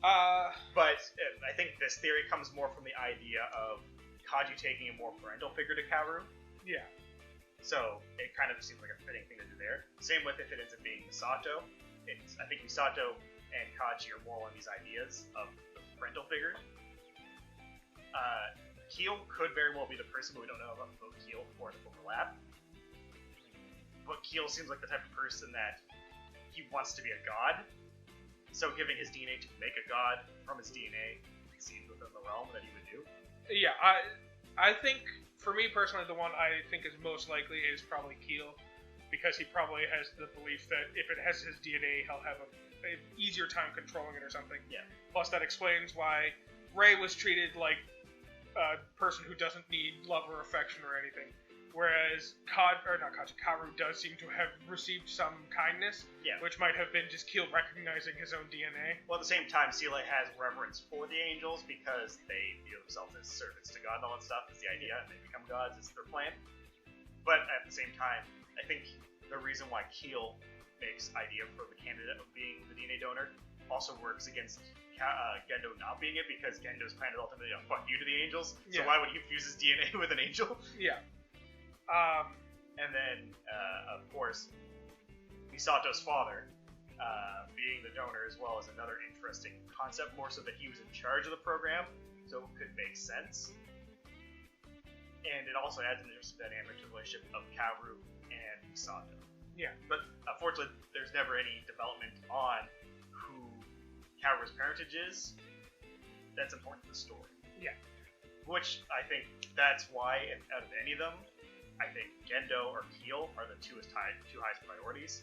Uh, But I think this theory comes more from the idea of Kaji taking a more parental figure to Kaworu. yeah. So it kind of seems like a fitting thing to do there. Same with if it ends up being Misato. I think Misato and Kaji are more on these ideas of the parental figure. Keel could very well be the person, but we don't know about Keel before it overlap. But Keel seems like the type of person that he wants to be a god. So giving his DNA to make a god from his DNA seems within the realm that he would do. Yeah, I think, for me personally, the one I think is most likely is probably Keel, because he probably has the belief that if it has his DNA, he'll have an easier time controlling it or something. Yeah. Plus, that explains why Rei was treated like a person who doesn't need love or affection or anything, whereas Kaworu does seem to have received some kindness, Yeah. which might have been just Keel recognizing his own DNA. Well, at the same time, Sela has reverence for the angels because they view themselves as servants to God and all that stuff is the idea, and they become gods is their plan. But at the same time, I think the reason why Keel makes idea for the candidate of being the DNA donor also works against Gendo not being it, because Gendo's plan is ultimately a fuck you to the angels, so Yeah. why would he fuse his DNA with an angel? Yeah. And then, of course, Misato's father being the donor as well is another interesting concept, more so that he was in charge of the program, so it could make sense. And it also adds an interesting dynamic to the relationship of Kaworu and Misato. Yeah. But unfortunately, there's never any development on who Kaworu's parentage is that's important to the story. Yeah. Which I think that's why, out of any of them, I think Gendo or Keel are the two highest priorities.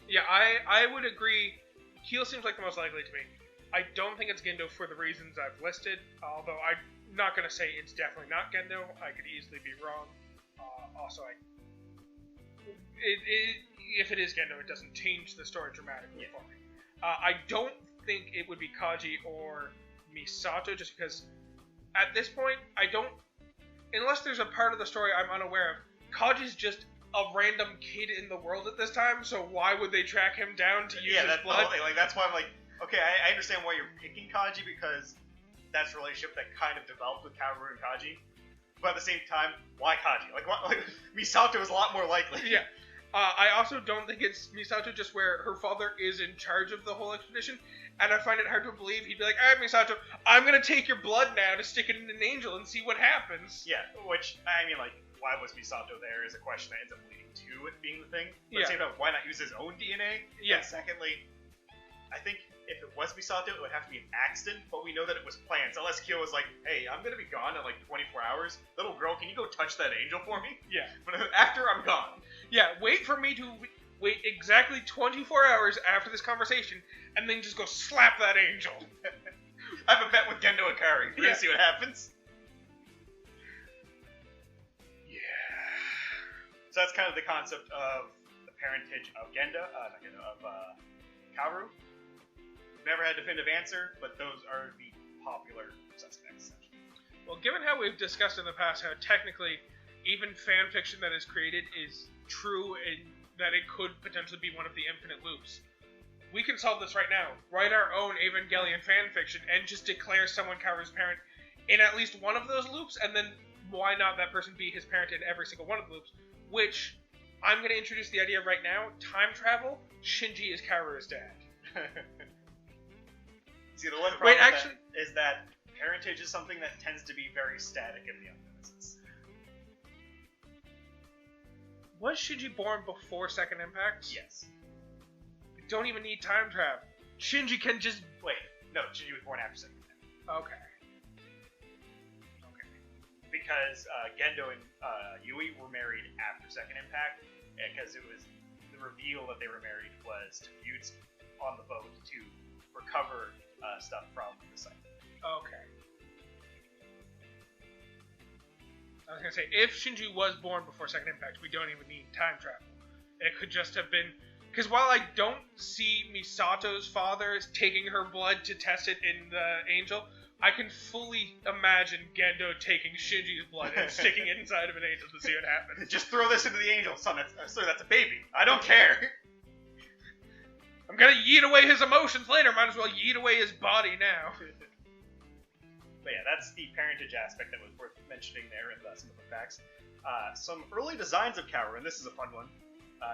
Yeah, I would agree. Keel seems like the most likely to me. I don't think it's Gendo for the reasons I've listed, although I'm not going to say it's definitely not Gendo. I could easily be wrong. If it is Gendo, it doesn't change the story dramatically for me. I don't think it would be Kaji or Misato, just because at this point, unless there's a part of the story I'm unaware of, Kaji's just a random kid in the world at this time, so why would they track him down to use his that's blood? the whole thing. Like, that's why I'm like, okay, I understand why you're picking Kaji, because that's the relationship that kind of developed with Kaworu and Kaji. But at the same time, why Kaji? Like Misato is a lot more likely. Yeah. I also don't think it's Misato, just where her father is in charge of the whole expedition, and I find it hard to believe he'd be like, alright, Misato, I'm gonna take your blood now to stick it in an angel and see what happens. Yeah, which, I mean, like, why was Misato there is a question that ends up leading to it being the thing. But at the same time, why not use his own DNA? Yeah. And secondly, I think if it was Misato, it would have to be an accident, but we know that it was planned. So unless Kyo was like, hey, I'm gonna be gone in like 24 hours, little girl, can you go touch that angel for me? Yeah. But after I'm gone. Yeah, wait for me to wait exactly 24 hours after this conversation, and then just go slap that angel. I have a bet with Gendo Akari. We're gonna see what happens. Yeah. So that's kind of the concept of the parentage of Kaworu. We've never had a definitive answer, but those are the popular suspects, essentially. Well, given how we've discussed in the past how technically even fan fiction that is created is true and that it could potentially be one of the infinite loops, we can solve this right now. Write our own Evangelion fan fiction and just declare someone Kaworu's parent in at least one of those loops, and then why not that person be his parent in every single one of the loops? Which, I'm going to introduce the idea right now. Time travel, Shinji is Kaworu's dad. See, the one problem Wait, actually, is that parentage is something that tends to be very static in the Unfinished. was Shinji born before Second Impact? Yes. We don't even need time travel. Shinji can just... Wait, no, Shinji was born after Second Impact. Okay. Because Gendo and Yui were married after Second Impact, because it was the reveal that they were married was to feuds on the boat to recover stuff from the site. Okay. I was gonna say, if Shinji was born before Second Impact, we don't even need time travel. It could just have been... Because while I don't see Misato's father taking her blood to test it in the Angel, I can fully imagine Gendo taking Shinji's blood and sticking it inside of an angel to see what happens. Just throw this into the angel, son. That's a baby. I don't care. I'm gonna yeet away his emotions later. Might as well yeet away his body now. But yeah, that's the parentage aspect that was worth mentioning there in some of the facts. Some early designs of Kaworu, and this is a fun one.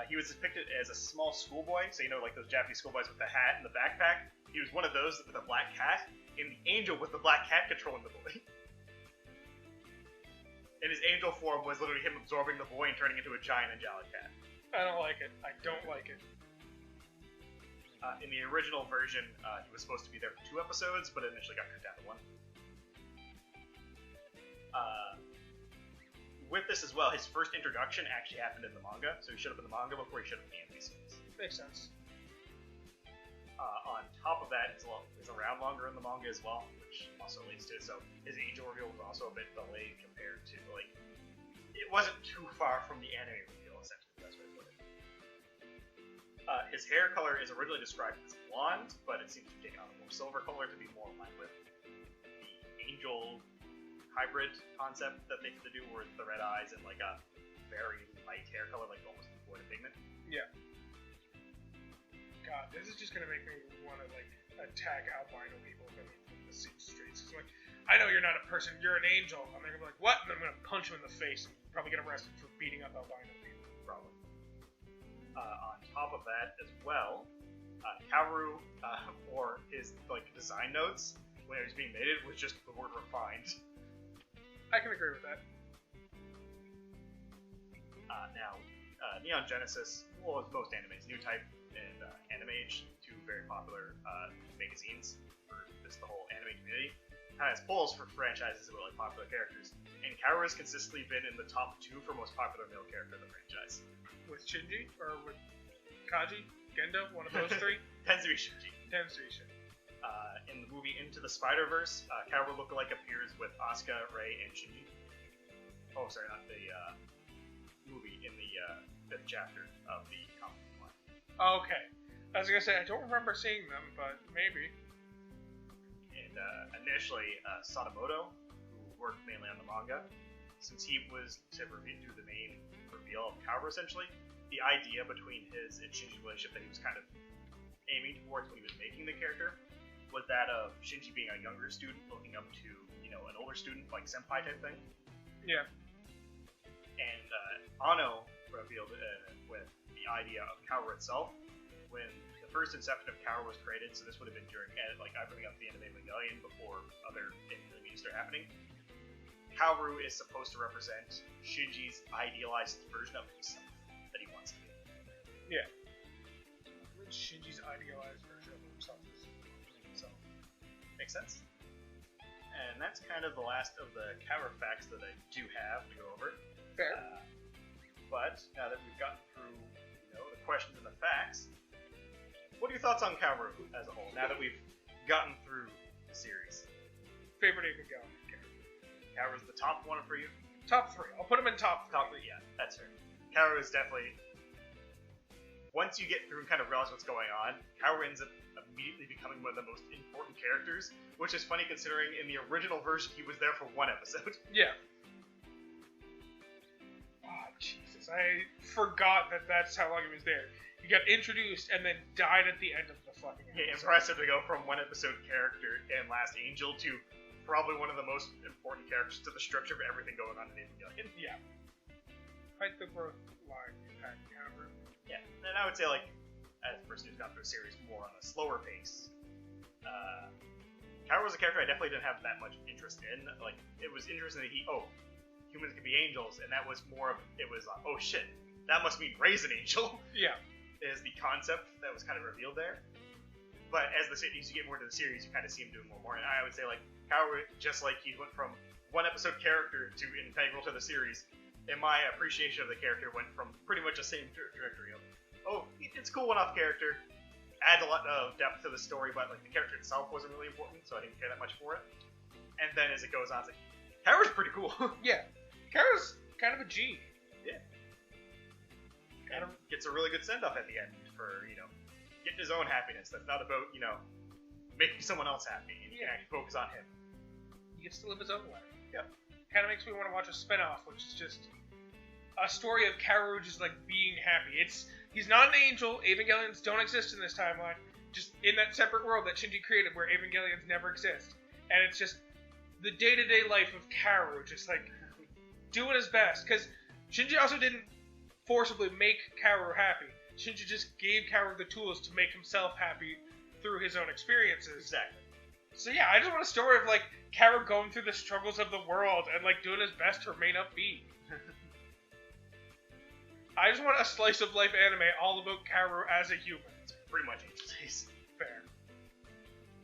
He was depicted as a small schoolboy, so like those Japanese schoolboys with the hat and the backpack. He was one of those with a black cat, and the angel with the black cat controlling the boy. And his angel form was literally him absorbing the boy and turning into a giant angelic cat. I don't like it. I don't like it. In the original version, he was supposed to be there for 2 episodes, but initially got cut down to 1. With this as well, his first introduction actually happened in the manga, so he showed up in the manga before he showed up in the anime series. Makes sense. On top of that, he's around longer in the manga as well, which also leads to so his angel reveal was also a bit delayed compared to it wasn't too far from the anime reveal, essentially. That's what I put it. His hair color is originally described as blonde, but it seems to take on a more silver color to be more in line with the angel hybrid concept that they could do with the red eyes and a very light hair color, almost void of pigment. Yeah. God, this is just gonna make me want to attack albino people from the streets. It's I know you're not a person, you're an angel. And they're gonna be like, what? And I'm gonna punch him in the face and probably get arrested for beating up albino people. Probably. On top of that as well, Kaworu, for his design notes when it was being made, it was just the word refined. I can agree with that. Now, Neon Genesis, well, as most animes, New Type and Anime Age, 2 very popular magazines for just the whole anime community, has polls for franchises that were popular characters, and Kaworu has consistently been in the top 2 for most popular male character in the franchise. With Shinji or with Kaji, Gendo, one of those 3? Tends to be Shinji. In the movie Into the Spider-Verse, Kaworu lookalike appears with Asuka, Rei, and Shinji. Oh, sorry, not the movie, in the 5th chapter of the comic line. Okay. I was gonna say, I don't remember seeing them, but maybe. And initially, Sadamoto, who worked mainly on the manga, since he was to do the main reveal of Kaworu, essentially, the idea between his and Shinji's relationship that he was kind of aiming towards when he was making the character was that of Shinji being a younger student looking up to, an older student, senpai type thing. Yeah. And Anno revealed with the idea of Kaworu itself when the first inception of Kaworu was created, so this would have been during, I bring up the end of Evangelion before other animes start happening. Kaworu is supposed to represent Shinji's idealized version of himself that he wants to be. Yeah. Shinji's idealized version of himself. Makes sense? And that's kind of the last of the Kaworu facts that I do have to go over. Fair. But now that we've gotten through, the questions and the facts, what are your thoughts on Kaworu as a whole? Now that we've gotten through the series, favorite Evangelion character. Kaworu's the top one for you. Top 3. I'll put him in top 3. Top 3, yeah, that's fair. Kaworu is definitely. Once you get through and kind of realize what's going on, Kaworu ends up immediately becoming one of the most important characters, which is funny considering in the original version he was there for 1 episode. Yeah. Oh, Jesus. I forgot that's how long he was there. He got introduced and then died at the end of the fucking episode. Yeah, impressive to go from 1 episode character and Last Angel to probably one of the most important characters to the structure of everything going on in Evangelion. Yeah. Quite the growth line you had, Kaworu. Yeah, and I would say, as a person who's gone through a series more on a slower pace, Kaworu was a character I definitely didn't have that much interest in. It was interesting that humans can be angels, and that was more of, oh shit, that must mean Rei's an angel. Yeah. Is the concept that was kind of revealed there. But as you get more into the series, you kind of see him doing more. And I would say, Kaworu, just like he went from 1 episode character to integral to the series, and my appreciation of the character went from pretty much the same trajectory of, oh, it's a cool one-off character, adds a lot of depth to the story, but the character itself wasn't really important, so I didn't care that much for it. And then as it goes on, it's Kaworu's pretty cool. Yeah. Kaworu's kind of a G. Yeah. And gets a really good send-off at the end for, getting his own happiness. That's not about, making someone else happy, and you can actually focus on him. gets to live his own life. Yeah. Kind of makes me want to watch a spin-off, which is just a story of Kaworu just like being happy. He's not an angel. Evangelions don't exist in this timeline. Just in that separate world that Shinji created where Evangelions never exist. And it's just the day-to-day life of Kaworu, just like doing his best. Because Shinji also didn't forcibly make Kaworu happy. Shinji just gave Kaworu the tools to make himself happy through his own experiences. Exactly. So yeah, I just want a story of like Kaworu going through the struggles of the world and like doing his best to remain upbeat. I just want a slice of life anime all about Kaworu as a human. It's pretty much Angel Days. Fair.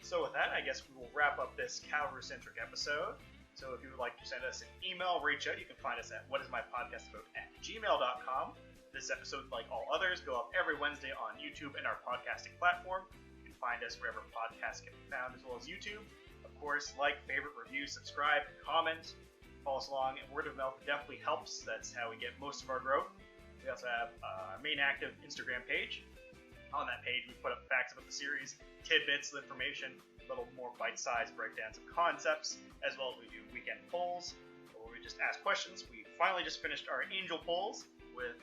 So with that, I guess we will wrap up this Kaworu-centric episode. So if you would like to send us an email, reach out, you can find us at whatismypodcastabout@gmail.com. This episode, like all others, go up every Wednesday on YouTube and our podcasting platform. You can find us wherever podcasts can be found, as well as YouTube. Of course, like, favorite, review, subscribe, comment, follow us along, and word of mouth definitely helps. That's how we get most of our growth. We also have our main active Instagram page. On that page, we put up facts about the series, tidbits of information, a little more bite-sized breakdowns of concepts, as well as we do weekend polls, where we just ask questions. We finally just finished our Angel polls, with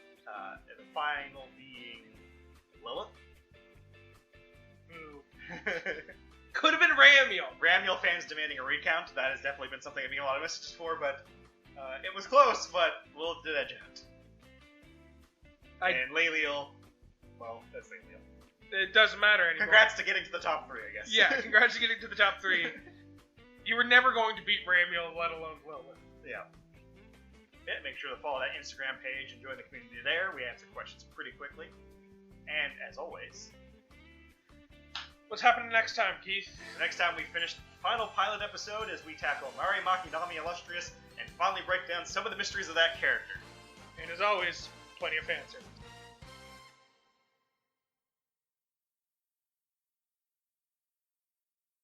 the final being Lilith. Ooh. Could have been Ramiel. Ramiel fans demanding a recount. That has definitely been something I've been getting a lot of messages for, but it was close, but Lilith did edge out. And Layliel, well, that's Layliel. It doesn't matter anymore. Congrats to getting to the top 3, I guess. Yeah, congrats to getting to the top 3. You were never going to beat Ramiel, let alone Lilith. Yeah. Yeah, make sure to follow that Instagram page and join the community there. We answer questions pretty quickly. And, as always... What's happening next time, Keith? The next time we finish the final pilot episode as we tackle Mari Makinami Illustrious and finally break down some of the mysteries of that character. And as always, plenty of fan service.